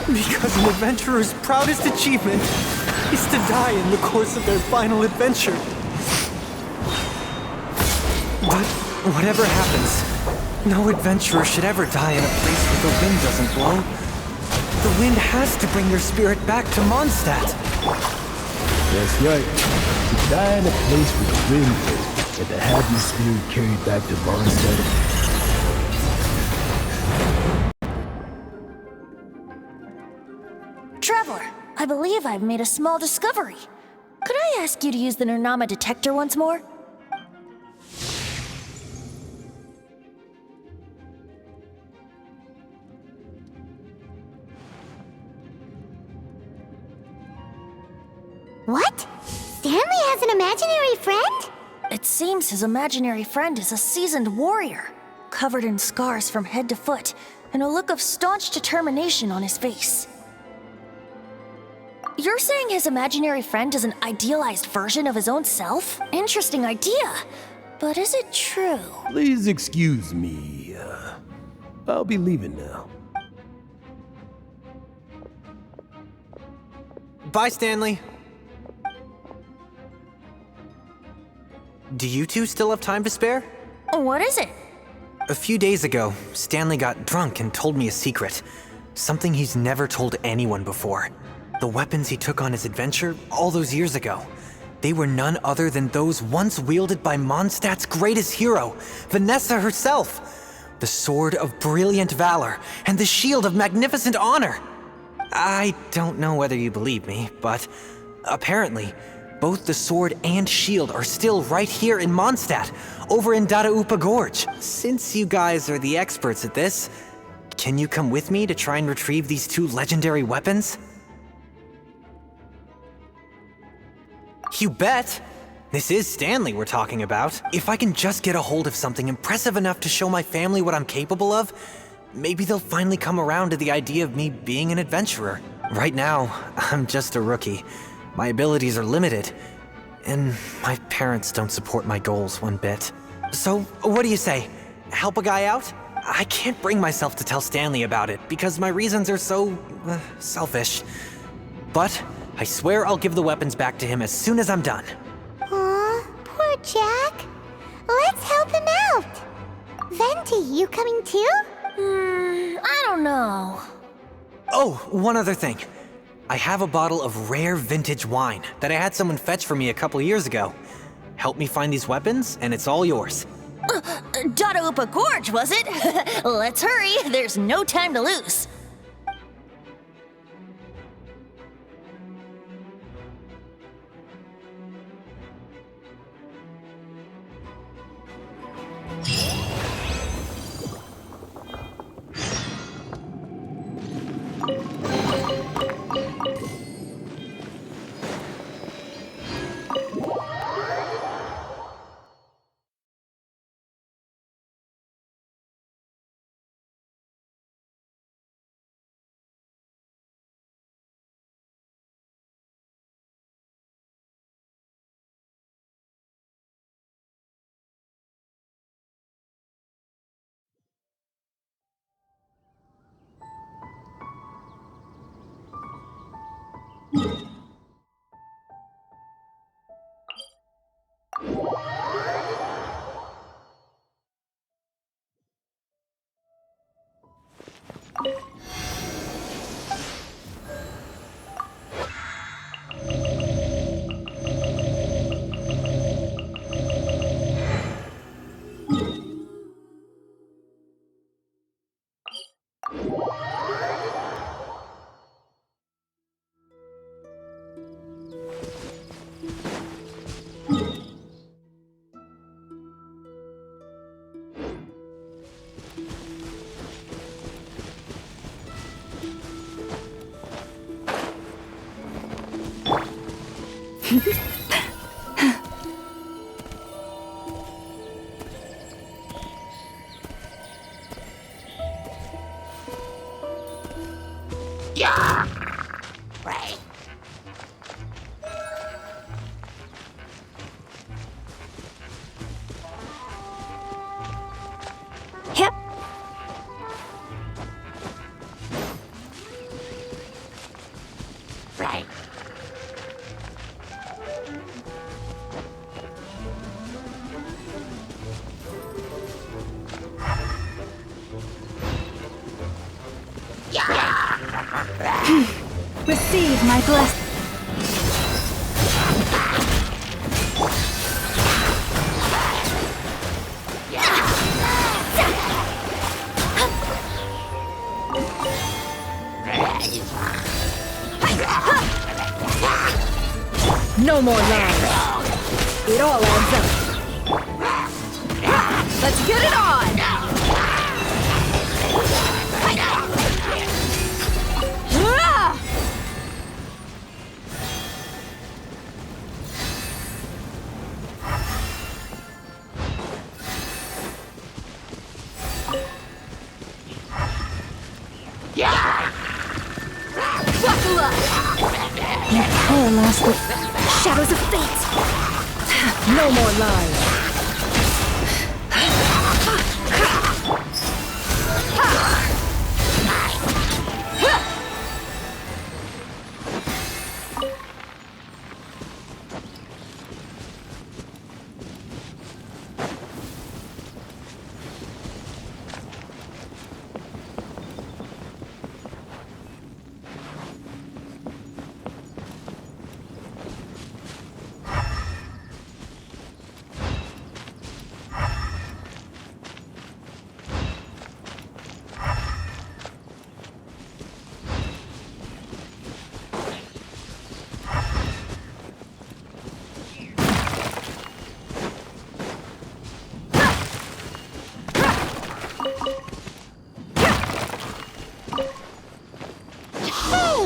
Because an adventurer's proudest achievement is to die in the course of their final adventure. But whatever happens, no adventurer should ever die in a place where the wind doesn't blow. The wind has to bring your spirit back to Mondstadt. That's right. To die in a place where the wind blows, and to have your spirit carried back to Mondstadt. Traveler, I believe I've made a small discovery. Could I ask you to use the Nernama detector once more? What? Stanley has an imaginary friend? It seems his imaginary friend is a seasoned warrior, covered in scars from head to foot, and a look of staunch determination on his face. You're saying his imaginary friend is an idealized version of his own self? Interesting idea, but is it true? Please excuse me. I'll be leaving now. Bye, Stanley. Do you two still have time to spare? What is it? A few days ago, Stanley got drunk and told me a secret. Something he's never told anyone before. The weapons he took on his adventure all those years ago. They were none other than those once wielded by Mondstadt's greatest hero, Vanessa herself. The sword of brilliant valor and the shield of magnificent honor. I don't know whether you believe me, but apparently, both the sword and shield are still right here in Mondstadt, over in Dadaupa Gorge. Since you guys are the experts at this, can you come with me to try and retrieve these two legendary weapons? You bet! This is Stanley we're talking about. If I can just get a hold of something impressive enough to show my family what I'm capable of, maybe they'll finally come around to the idea of me being an adventurer. Right now, I'm just a rookie. My abilities are limited. And my parents don't support my goals one bit. So, what do you say? Help a guy out? I can't bring myself to tell Stanley about it because my reasons are so selfish. But I swear I'll give the weapons back to him as soon as I'm done. Aw, poor Jack. Let's help him out. Venti, you coming too? I don't know. Oh, one other thing. I have a bottle of rare vintage wine that I had someone fetch for me a couple years ago. Help me find these weapons, and it's all yours. Dadaupa Gorge, was it? Let's hurry, there's no time to lose. Yeah. Right. Yep. Right. Receive my blessing. No more lies. It all adds up. Let's get it on! Buckle up! You poor last shadows of fate! No more lies! Hey,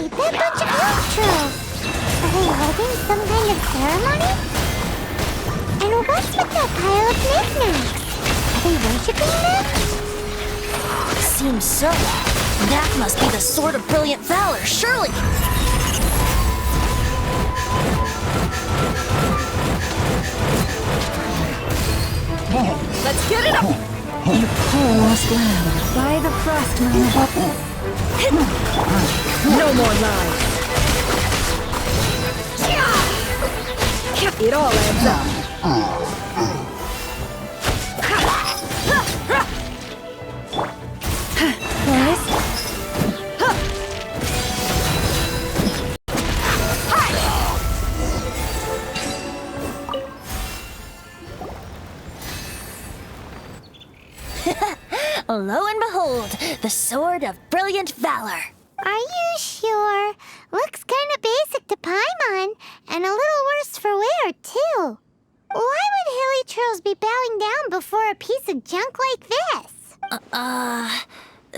they're a bunch of walkthroughs. Are they holding some kind of ceremony? And what's with that pile of knickknacks? Are they worshipping them? Seems so. That must be the Sword of Brilliant Valor, surely! Let's get it up! You poor lost lamb. By the frost moon. No more lies. It all adds up. Lo and behold, the Sword of Brilliant Valor. Are you sure? Looks kinda basic to Paimon, and a little worse for wear, too. Why would Hilichurls be bowing down before a piece of junk like this?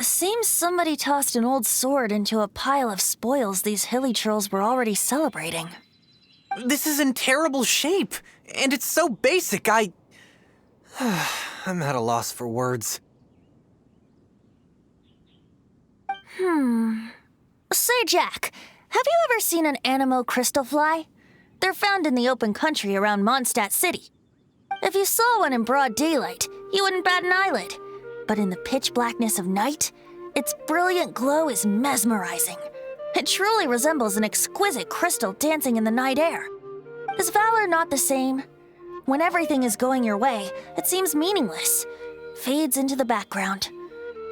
Seems somebody tossed an old sword into a pile of spoils these Hilichurls were already celebrating. This is in terrible shape, and it's so basic, I'm at a loss for words. Say, Jack, have you ever seen an Anemo crystal fly? They're found in the open country around Mondstadt City. If you saw one in broad daylight, you wouldn't bat an eyelid. But in the pitch blackness of night, its brilliant glow is mesmerizing. It truly resembles an exquisite crystal dancing in the night air. Is valor not the same? When everything is going your way, it seems meaningless, fades into the background.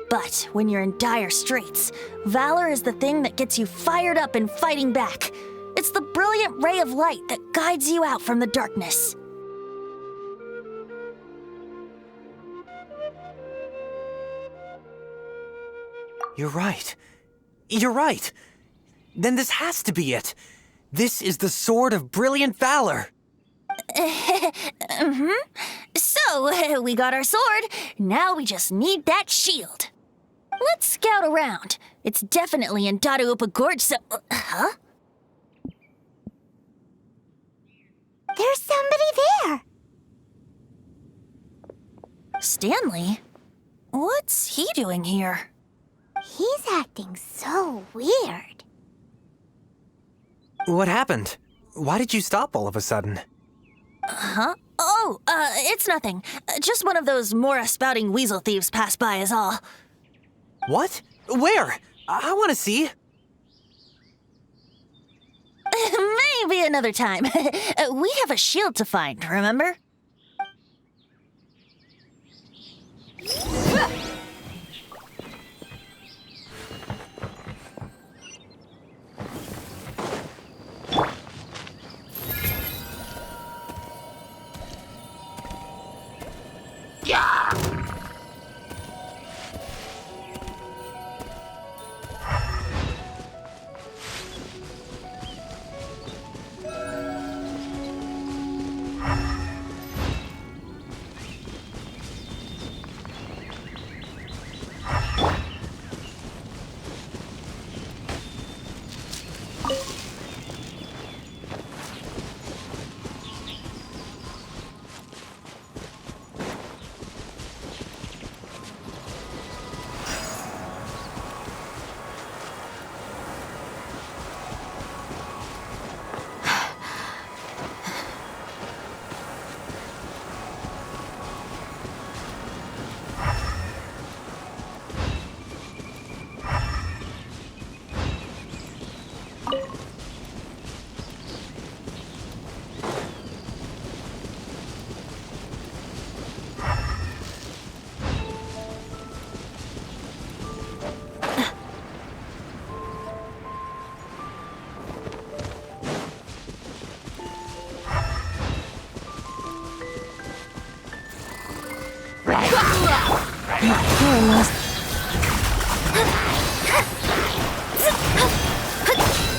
But when you're in dire straits, valor is the thing that gets you fired up and fighting back. It's the brilliant ray of light that guides you out from the darkness. You're right. You're right. Then this has to be it. This is the Sword of Brilliant Valor. So, we got our sword. Now we just need that shield. Let's scout around. It's definitely in Dadaupa Gorge, so... Huh? There's somebody there. Stanley? What's he doing here? He's acting so weird. What happened? Why did you stop all of a sudden? Huh? Oh, it's nothing. Just one of those Mora-spouting weasel thieves passed by is all. What? Where? I want to see. Maybe another time. We have a shield to find, remember?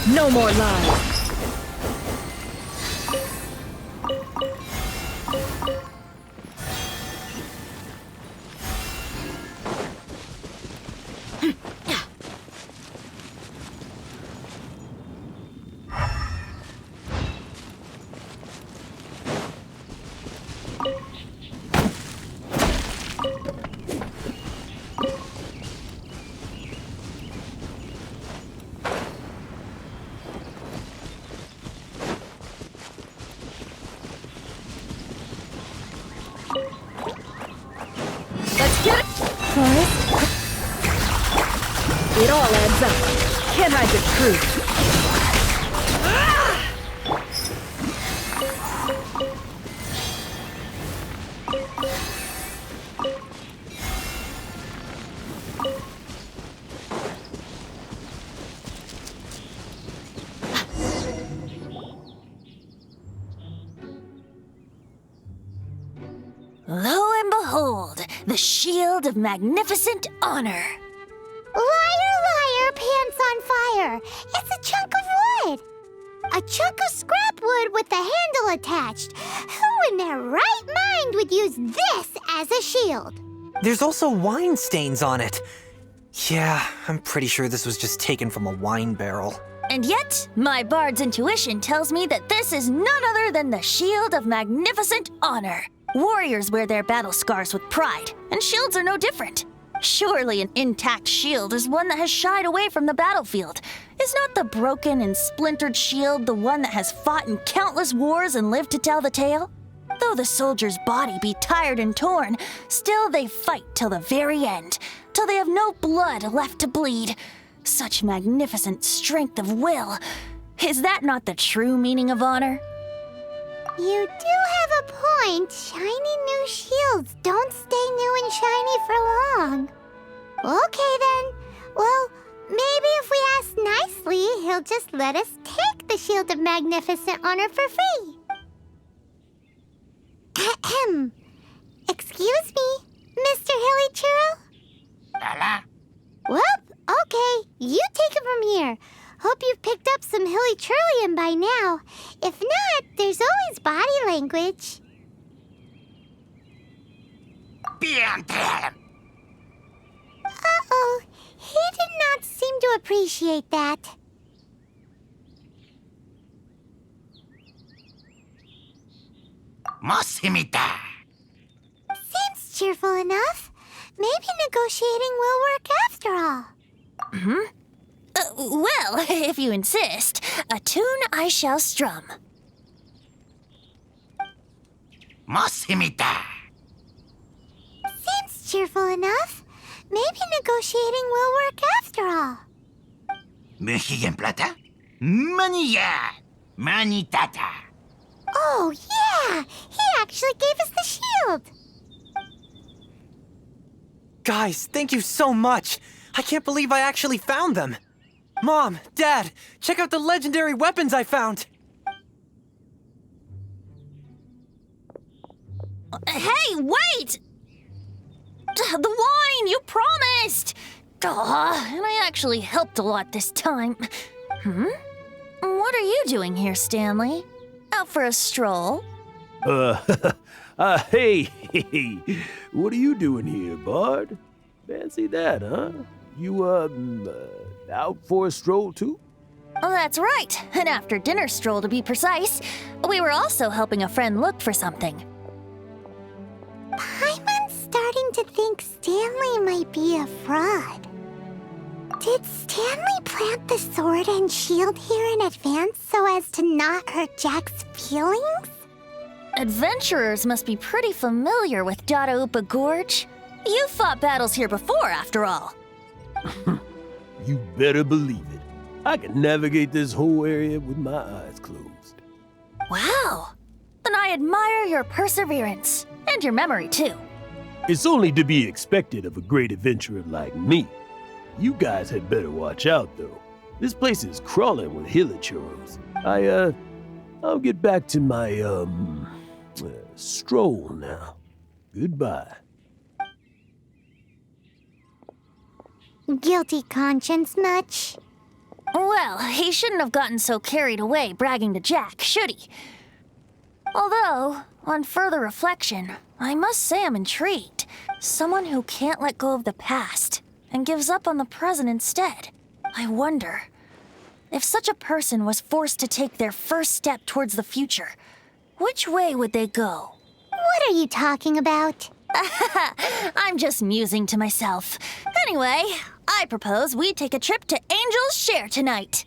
No more lies. Heads up. Can't hide the truth. Lo and behold, the shield of magnificent honor. Liar, liar, pants on fire. It's a chunk of wood. A chunk of scrap wood with the handle attached. Who in their right mind would use this as a shield? There's also wine stains on it. Yeah, I'm pretty sure this was just taken from a wine barrel. And yet, my bard's intuition tells me that this is none other than the shield of magnificent honor. Warriors wear their battle scars with pride, and shields are no different. Surely an intact shield is one that has shied away from the battlefield. Is not the broken and splintered shield the one that has fought in countless wars and lived to tell the tale? Though the soldier's body be tired and torn, still they fight till the very end, till they have no blood left to bleed. Such magnificent strength of will. Is that not the true meaning of honor? You do have a point. Shiny new shields don't stay new and shiny for long. Okay then. Well, maybe if we ask nicely, he'll just let us take the Shield of Magnificent Honor for free. Ahem. Excuse me, Mr. Hilly Churro? Well, okay. You take it from here. Hope you've picked up some Hilly Churlian by now. If not, there's always body language. Uh-oh. He did not seem to appreciate that. Seems cheerful enough. Maybe negotiating will work after all. Well, if you insist, a tune I shall strum. Seems cheerful enough. Maybe negotiating will work after all. Oh, yeah! He actually gave us the shield! Guys, thank you so much! I can't believe I actually found them! Mom, Dad, check out the legendary weapons I found! Hey, wait! The wine, you promised! And I actually helped a lot this time. What are you doing here, Stanley? Out for a stroll? Hey, what are you doing here, Bard? Fancy that, huh? You, out for a stroll too? Oh, that's right. An after-dinner stroll, to be precise. We were also helping a friend look for something. Paimon's starting to think Stanley might be a fraud. Did Stanley plant the sword and shield here in advance so as to not hurt Jack's feelings? Adventurers must be pretty familiar with Dadaupa Gorge. You've fought battles here before, after all. You better believe it. I can navigate this whole area with my eyes closed. Wow. Then I admire your perseverance. And your memory, too. It's only to be expected of a great adventurer like me. You guys had better watch out, though. This place is crawling with hilichurros. I'll get back to my, stroll now. Goodbye. Guilty conscience much? Well, he shouldn't have gotten so carried away bragging to Jack, should he? Although, on further reflection, I must say I'm intrigued. Someone who can't let go of the past and gives up on the present instead. I wonder, if such a person was forced to take their first step towards the future, which way would they go? What are you talking about? I'm just musing to myself. Anyway, I propose we take a trip to Angel's Share tonight.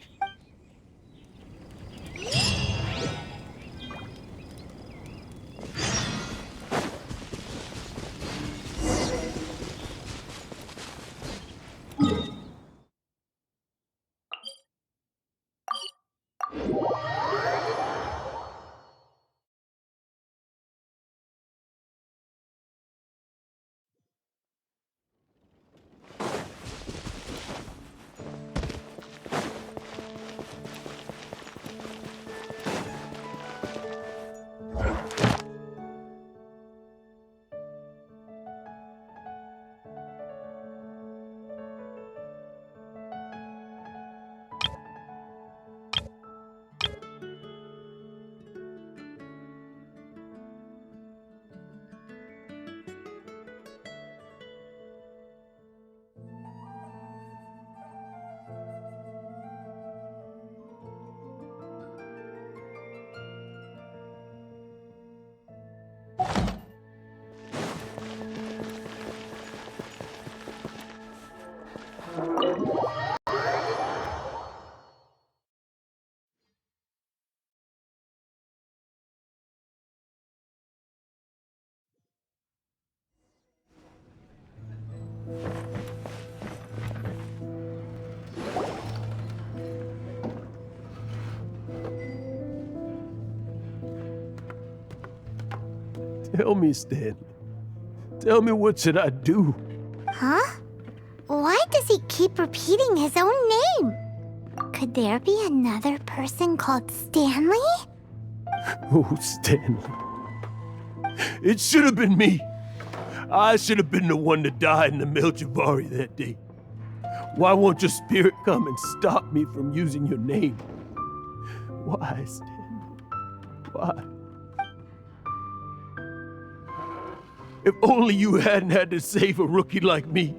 Tell me, Stanley. Tell me, what should I do? Huh? Why does he keep repeating his own name? Could there be another person called Stanley? Oh, Stanley. It should have been me. I should have been the one to die in the Melchivari that day. Why won't your spirit come and stop me from using your name? Why, Stanley? Why? If only you hadn't had to save a rookie like me,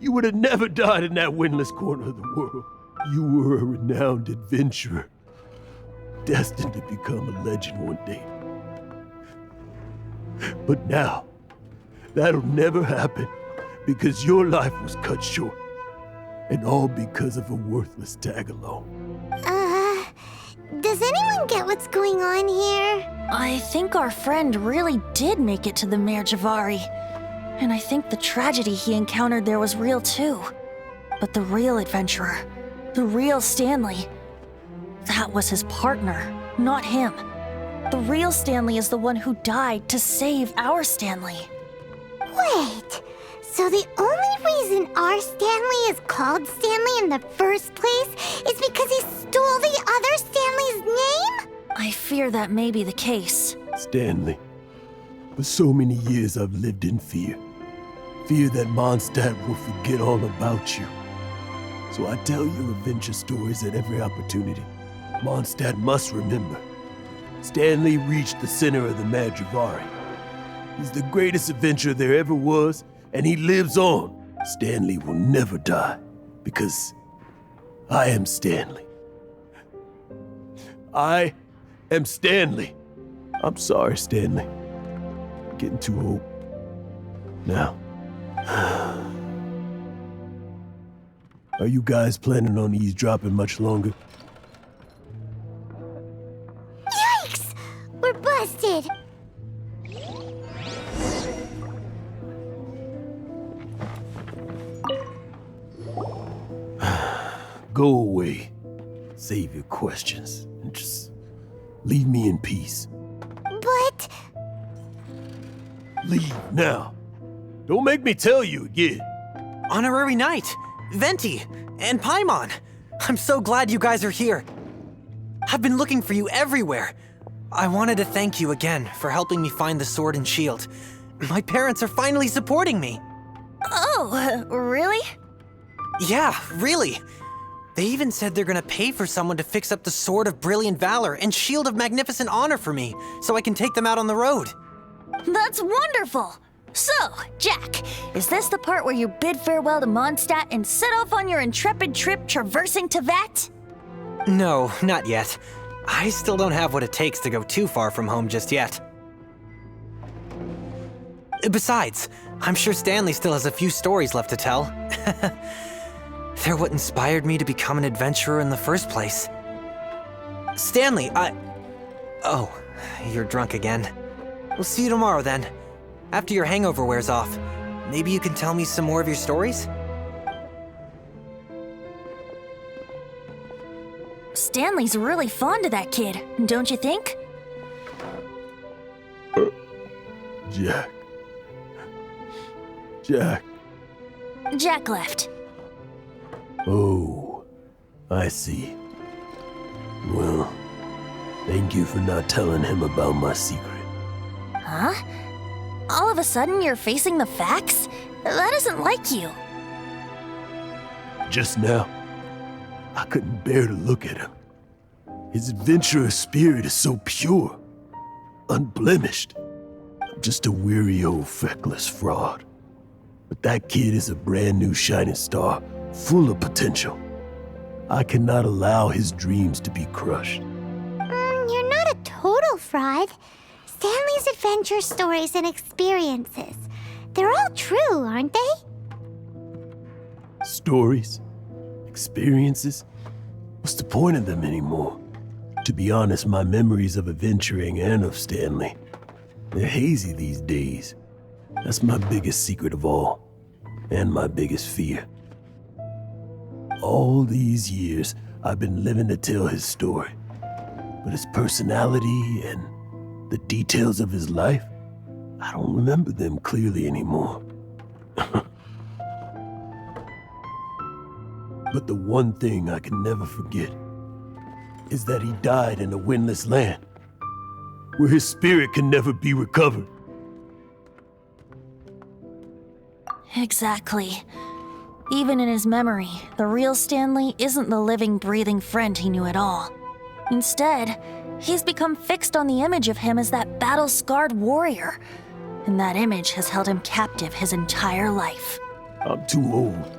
you would have never died in that windless corner of the world. You were a renowned adventurer, destined to become a legend one day. But now, that'll never happen because your life was cut short. And all because of a worthless tag-along. Does anyone get what's going on here? I think our friend really did make it to the Merjavari. And I think the tragedy he encountered there was real too. But the real adventurer, the real Stanley, that was his partner, not him. The real Stanley is the one who died to save our Stanley. Wait, so the only reason our Stanley is called Stanley in the first place is because he stole the other Stanley's name? I fear that may be the case. Stanley, for so many years I've lived in fear. Fear that Mondstadt will forget all about you. So I tell your adventure stories at every opportunity. Mondstadt must remember. Stanley reached the center of the Madrivari. He's the greatest adventurer there ever was, and he lives on. Stanley will never die, because I am Stanley. I am Stanley. I'm sorry, Stanley. I'm getting too old. Now, are you guys planning on eavesdropping much longer? Yikes! We're busted! Go away. Save your questions and just leave me in peace. But... Leave now. Don't make me tell you again. Honorary Knight, Venti, and Paimon. I'm so glad you guys are here. I've been looking for you everywhere. I wanted to thank you again for helping me find the sword and shield. My parents are finally supporting me. Oh, really? Yeah, really. They even said they're gonna pay for someone to fix up the Sword of Brilliant Valor and Shield of Magnificent Honor for me, so I can take them out on the road. That's wonderful! So, Jack, is this the part where you bid farewell to Mondstadt and set off on your intrepid trip traversing Teyvat? No, not yet. I still don't have what it takes to go too far from home just yet. Besides, I'm sure Stanley still has a few stories left to tell. They're what inspired me to become an adventurer in the first place. Stanley, Oh, you're drunk again. We'll see you tomorrow then. After your hangover wears off. Maybe you can tell me some more of your stories? Stanley's really fond of that kid, don't you think? Jack. Jack. Jack left. Oh, I see. Well, thank you for not telling him about my secret. Huh? All of a sudden you're facing the facts? That isn't like you. Just now, I couldn't bear to look at him. His adventurous spirit is so pure, unblemished. I'm just a weary old feckless fraud. But that kid is a brand new shining star, full of potential. I cannot allow his dreams to be crushed. You're not a total fraud. Stanley's adventure stories and experiences, they're all true, aren't they? Stories? Experiences? What's the point of them anymore? To be honest, my memories of adventuring and of Stanley, they're hazy these days. That's my biggest secret of all, and my biggest fear. All these years, I've been living to tell his story. But his personality and the details of his life, I don't remember them clearly anymore. But the one thing I can never forget is that he died in a windless land, where his spirit can never be recovered. Exactly. Even in his memory, the real Stanley isn't the living, breathing friend he knew at all. Instead, he's become fixed on the image of him as that battle-scarred warrior, and that image has held him captive his entire life. I'm too old.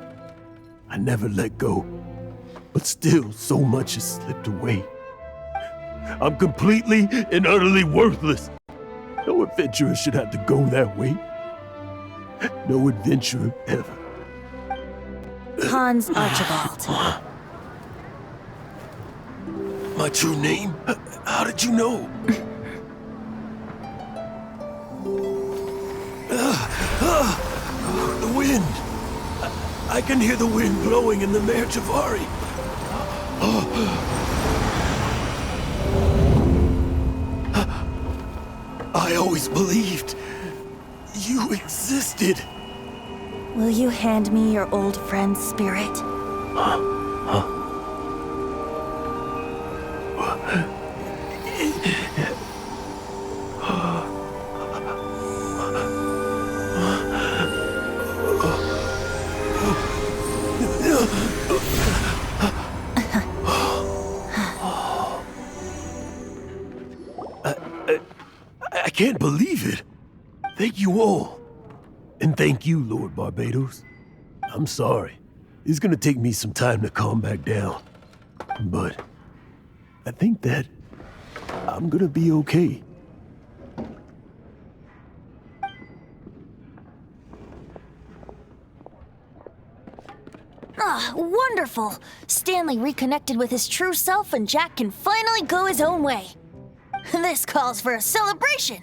I never let go. But still, so much has slipped away. I'm completely and utterly worthless. No adventurer should have to go that way. No adventurer ever. Hans Archibald. My true name? How did you know? The wind. I can hear the wind blowing in the Mare Javari. I always believed you existed. Will you hand me your old friend's spirit? I can't believe it. Thank you all. And thank you, Lord Barbados. I'm sorry. It's gonna take me some time to calm back down. But I think that I'm gonna be okay. Ah, wonderful! Stanley reconnected with his true self and Jack can finally go his own way. This calls for a celebration.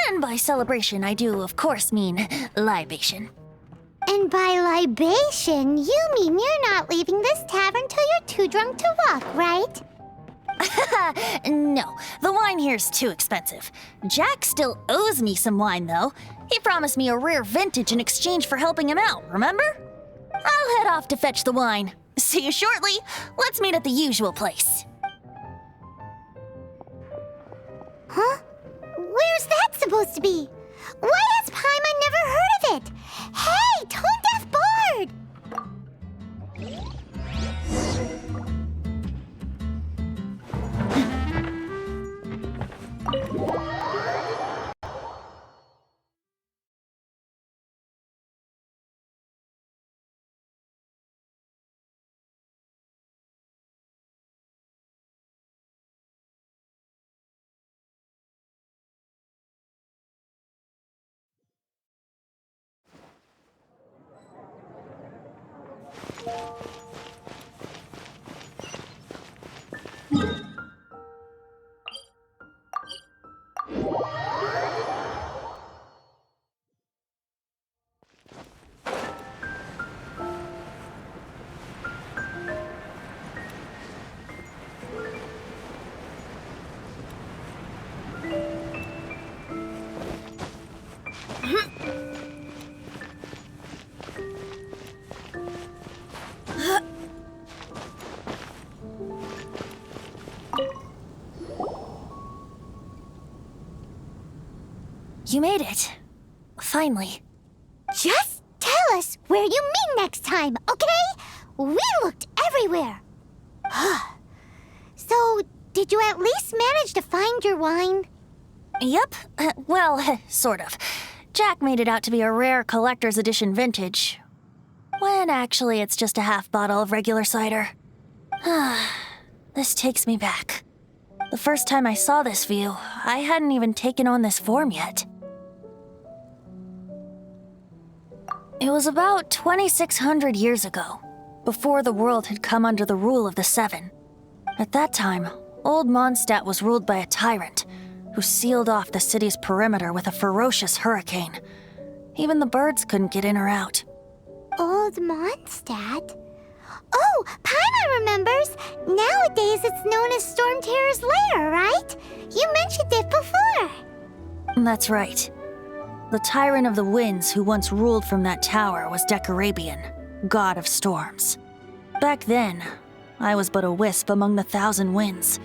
And by celebration, I do, of course, mean libation. And by libation, you mean you're not leaving this tavern till you're too drunk to walk, right? No, the wine here's too expensive. Jack still owes me some wine, though. He promised me a rare vintage in exchange for helping him out, remember? I'll head off to fetch the wine. See you shortly. Let's meet at the usual place. Huh? Where's that supposed to be? Why has Paimon never heard of it? Hey, Tone Deaf Bard! You made it. Finally. Just tell us where you meet next time, okay? We looked everywhere. So, did you at least manage to find your wine? Yep. Well, sort of. Jack made it out to be a rare collector's edition vintage, when actually it's just a half bottle of regular cider. This takes me back. The first time I saw this view, I hadn't even taken on this form yet. It was about 2,600 years ago, before the world had come under the rule of the Seven. At that time, Old Mondstadt was ruled by a tyrant who sealed off the city's perimeter with a ferocious hurricane. Even the birds couldn't get in or out. Old Mondstadt? Oh, Paimon remembers! Nowadays it's known as Storm Terror's lair, right? You mentioned it before. That's right. The tyrant of the winds who once ruled from that tower was Decarabian, god of storms. Back then, I was but a wisp among the thousand winds.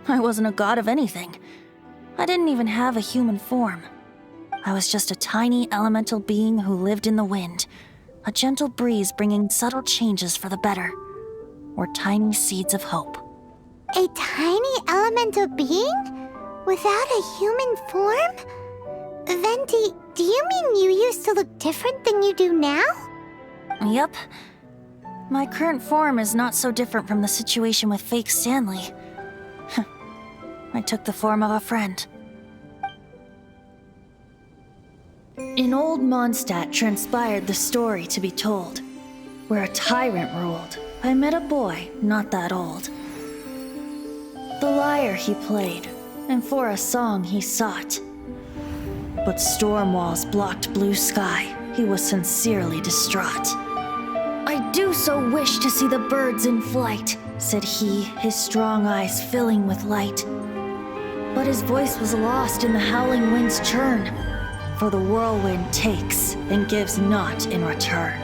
I wasn't a god of anything. I didn't even have a human form. I was just a tiny elemental being who lived in the wind, a gentle breeze bringing subtle changes for the better, or tiny seeds of hope. A tiny elemental being? Without a human form? Venti, do you mean you used to look different than you do now? Yep. My current form is not so different from the situation with fake Stanley. I took the form of a friend. In old Mondstadt transpired the story to be told. Where a tyrant ruled, I met a boy not that old. The lyre he played, and for a song he sought. But storm walls blocked blue sky, he was sincerely distraught. I do so wish to see the birds in flight, said he, his strong eyes filling with light. But his voice was lost in the howling wind's churn, for the whirlwind takes and gives not in return.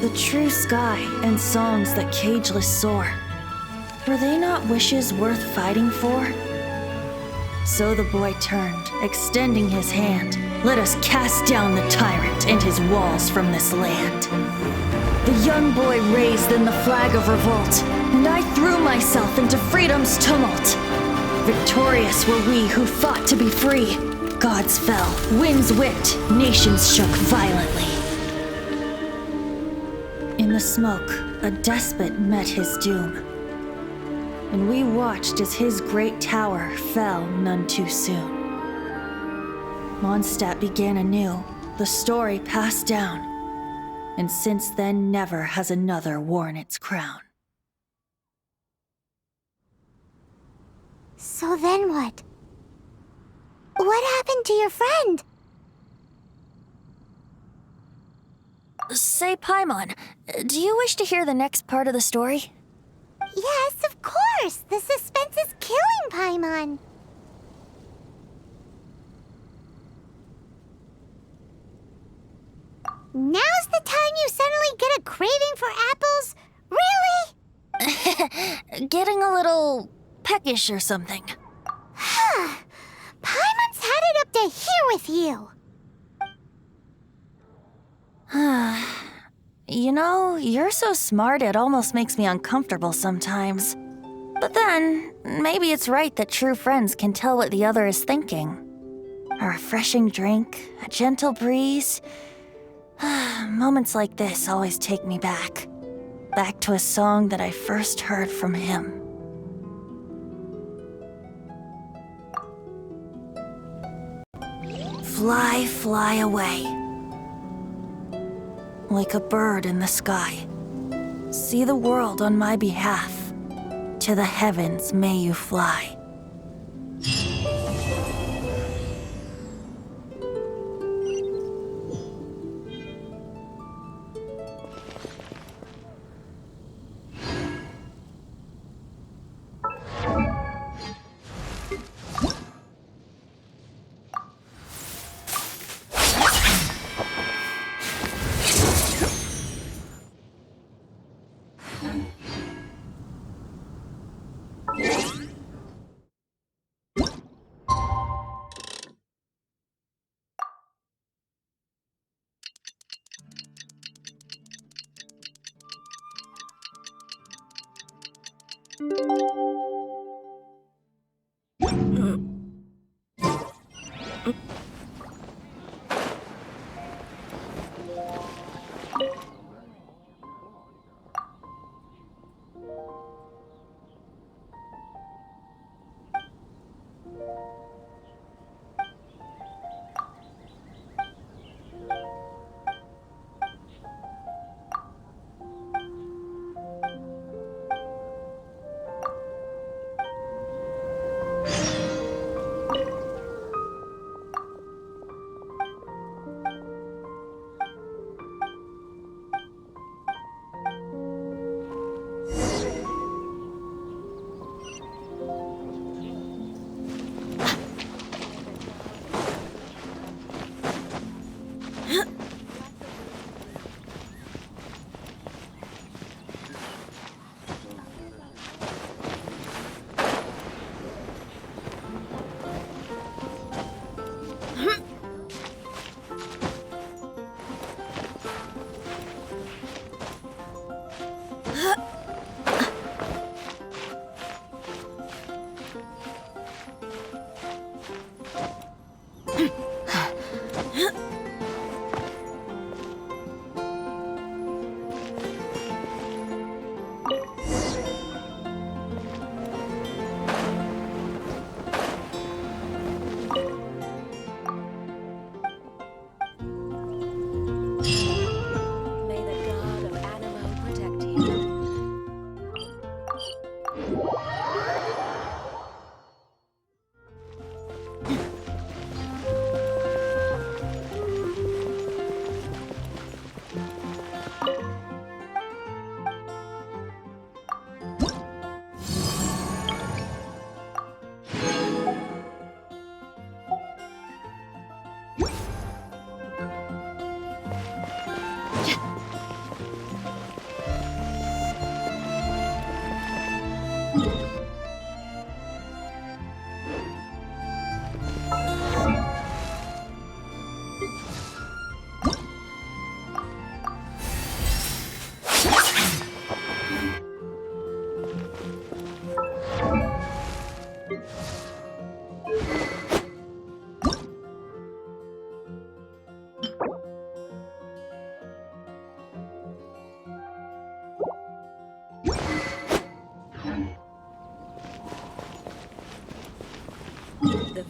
The true sky and songs that cageless soar, were they not wishes worth fighting for? So the boy turned, extending his hand. Let us cast down the tyrant and his walls from this land. The young boy raised then the flag of revolt, and I threw myself into freedom's tumult. Victorious were we who fought to be free. Gods fell, winds whipped, nations shook violently. In the smoke, a despot met his doom, and we watched as his great tower fell none too soon. Mondstadt began anew, the story passed down, and since then never has another worn its crown. So then what? What happened to your friend? Say, Paimon, do you wish to hear the next part of the story? Yes, of course! The suspense is killing Paimon! Now's the time you suddenly get a craving for apples? Really? Getting a little peckish or something. Paimon's had it up to here with you! You know, you're so smart it almost makes me uncomfortable sometimes. But then, maybe it's right that true friends can tell what the other is thinking. A refreshing drink, a gentle breeze. Moments like this always take me back. Back to a song that I first heard from him. Fly, fly away. Like a bird in the sky. See the world on my behalf. To the heavens may you fly.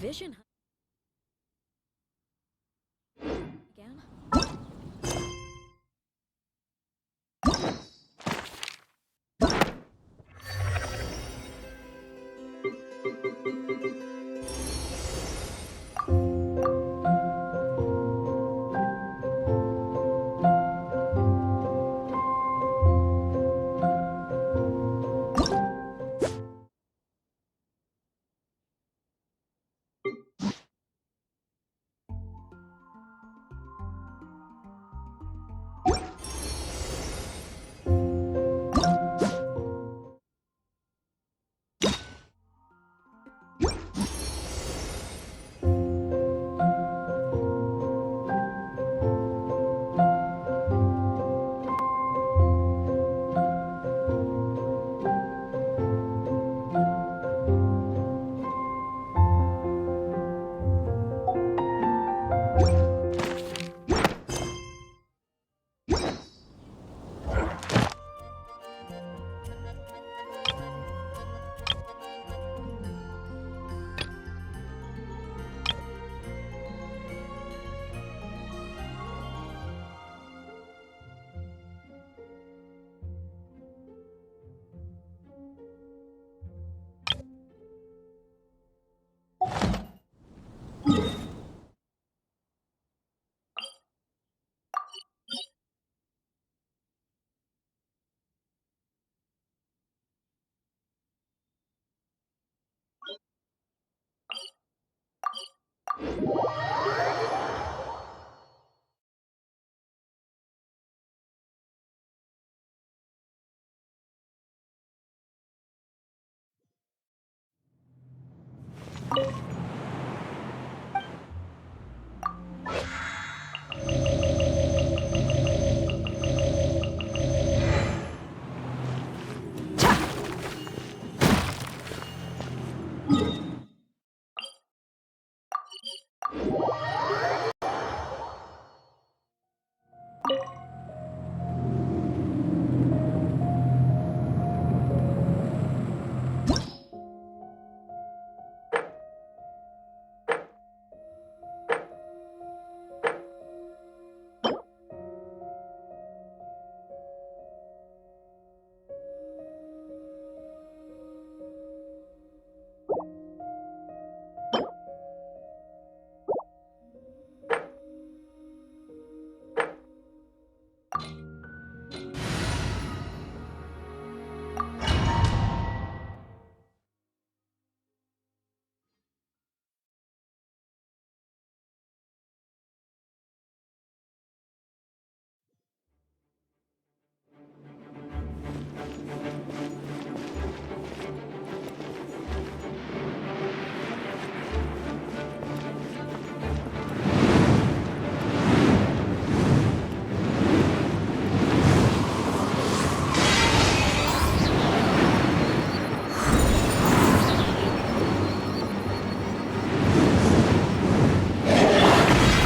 vision. Again?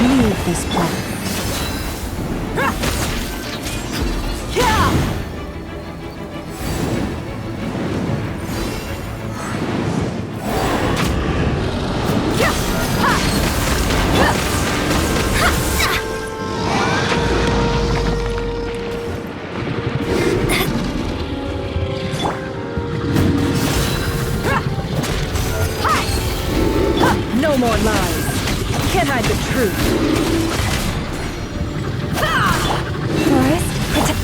Leave this planet. No more lies. Can't hide the truth. Forest, protect.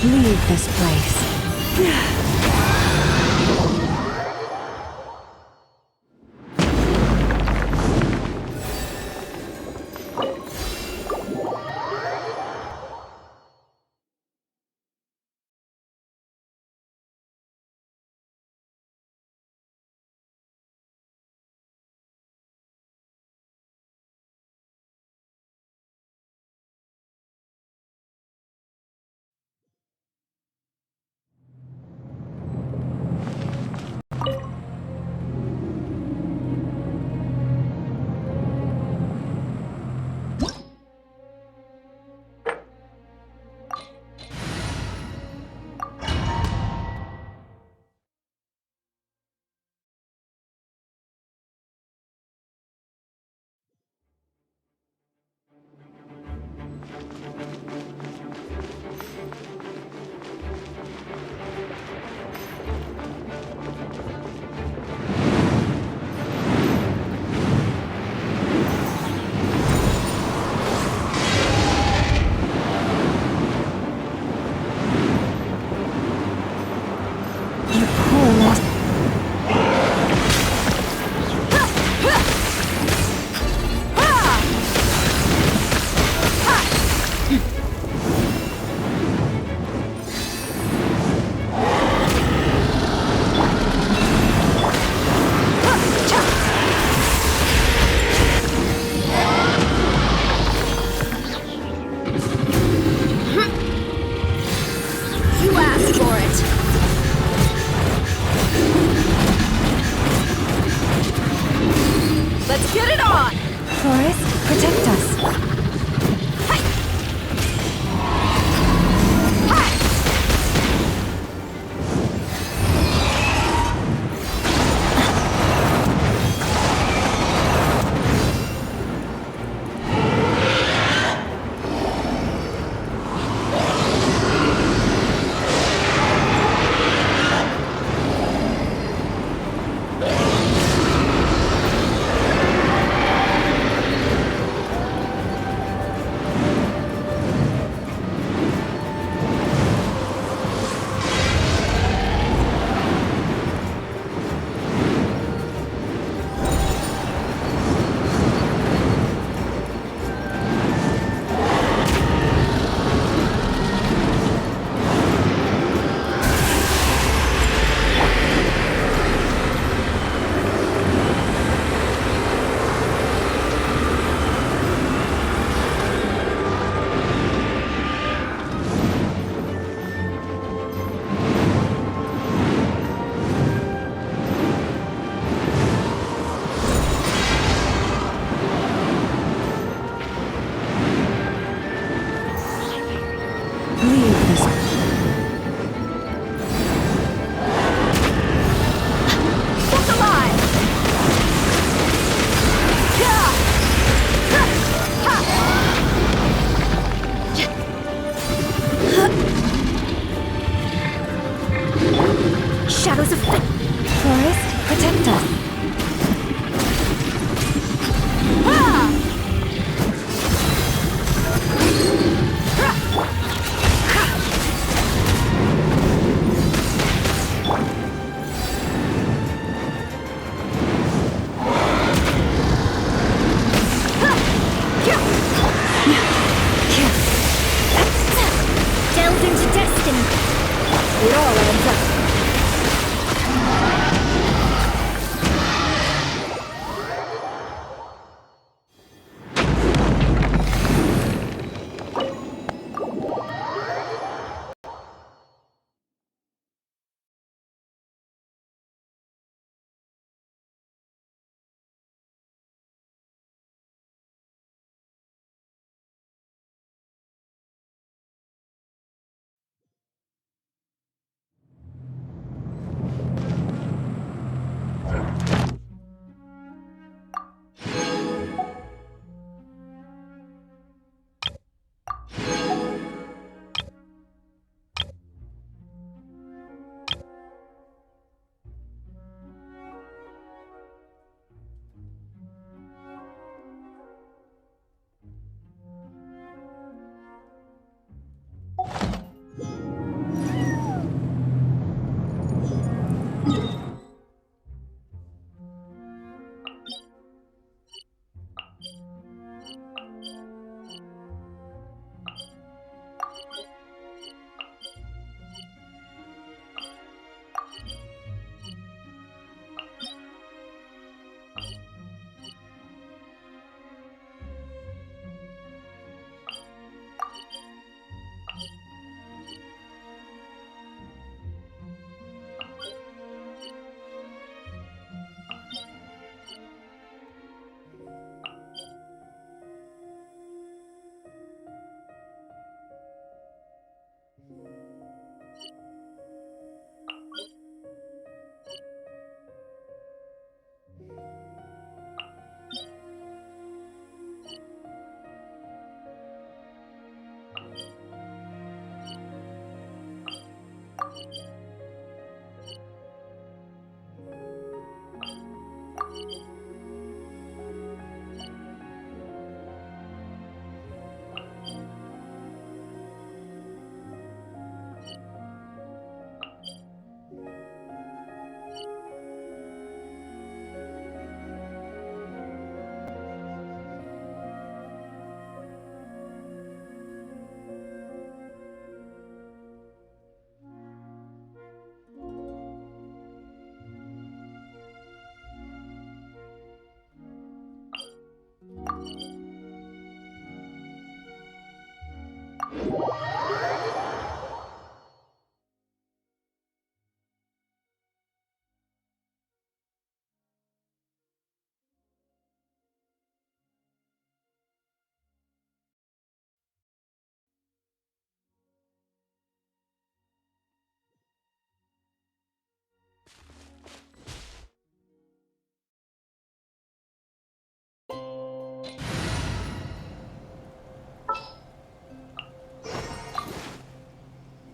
Leave this place.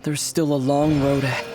There's still a long road ahead.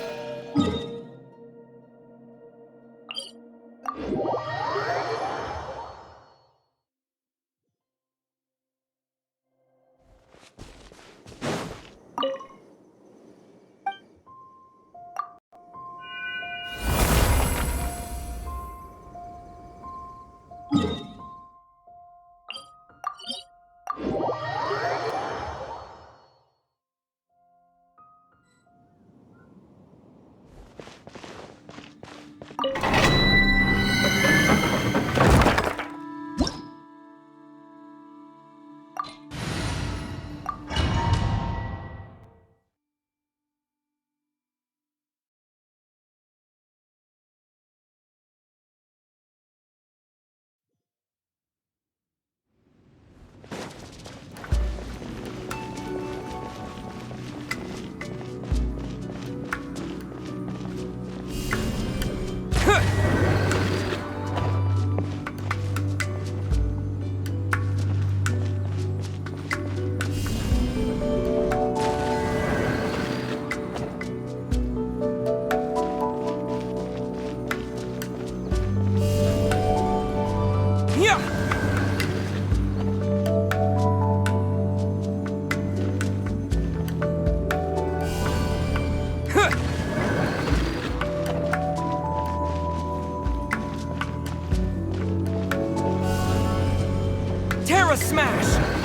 Terra Smash!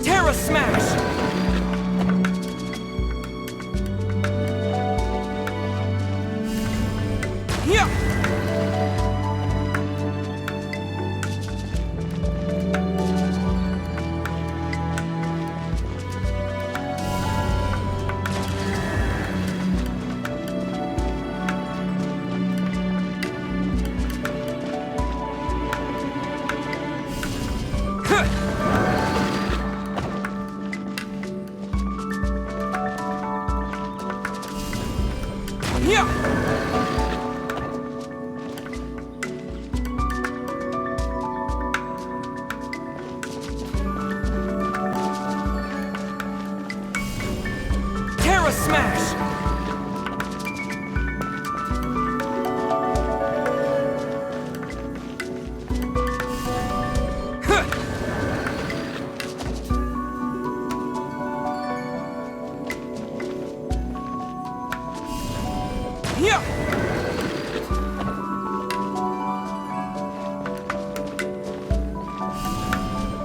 Terra Smash! Yeah! Terra Smash!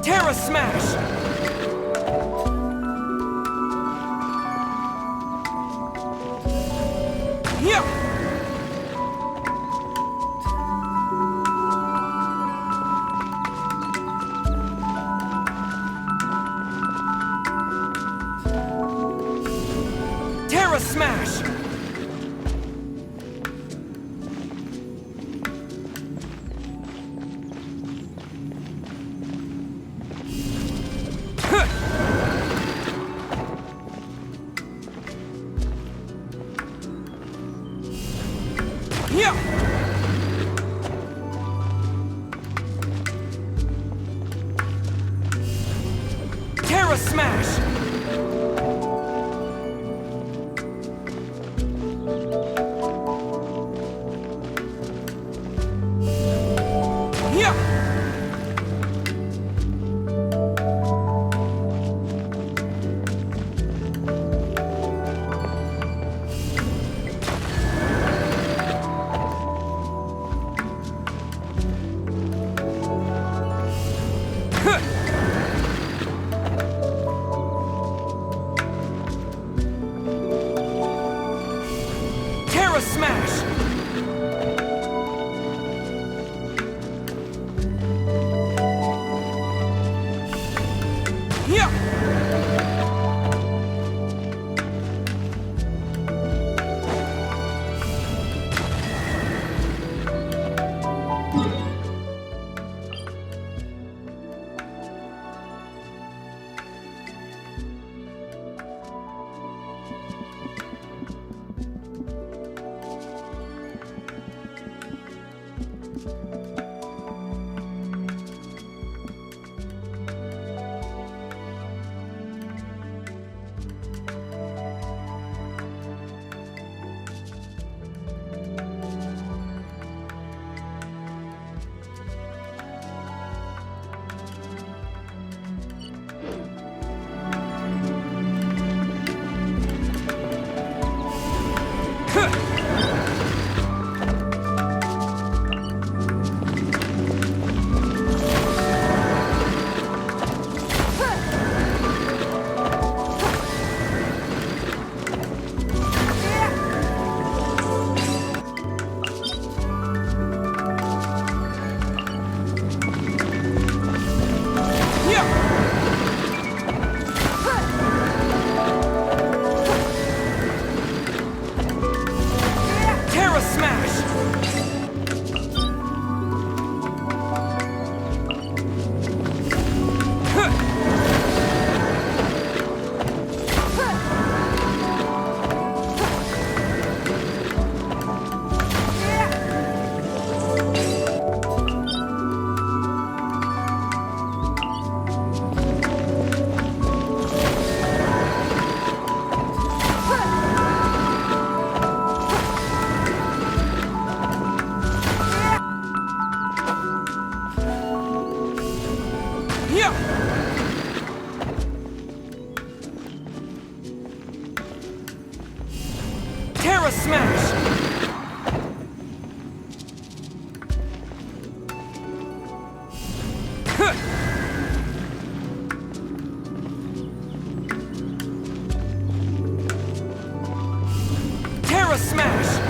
Terra Smash! Terra Smash! Terra Smash! Terra Smash! Terra Smash! Terra Smash!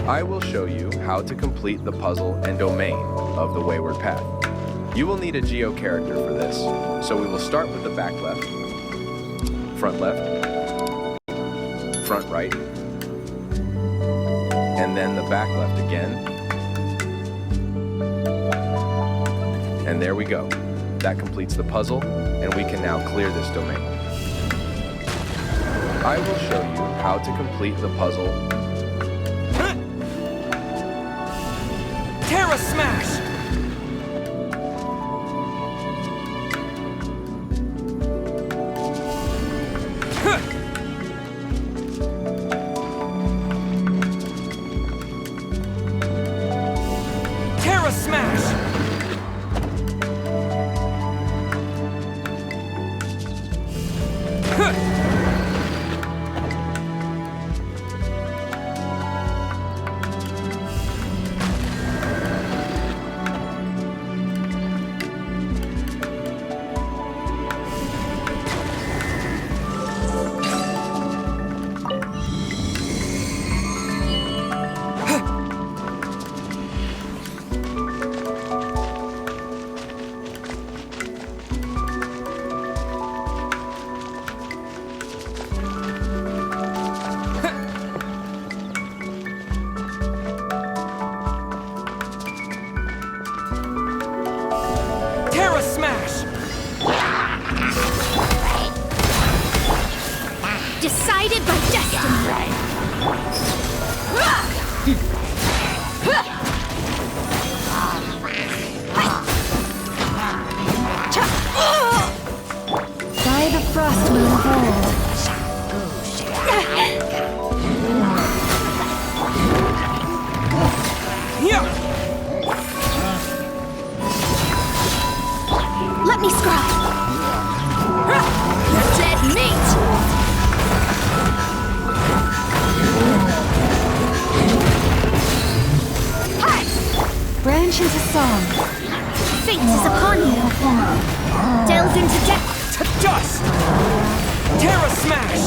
I will show you how to complete the puzzle and domain of the Wayward Path. You will need a geo character for this, so we will start with the back left, front right, and then the back left again. And there we go. That completes the puzzle, and we can now clear this domain. I will show you how to complete the puzzle. Terra Smash! Terra Smash! Terra Smash! Decided by destiny. By the frost moon of old. Let me scry. Dead meat. Branch into song. Fate is upon you. Delve into depth. To dust! Terra Smash!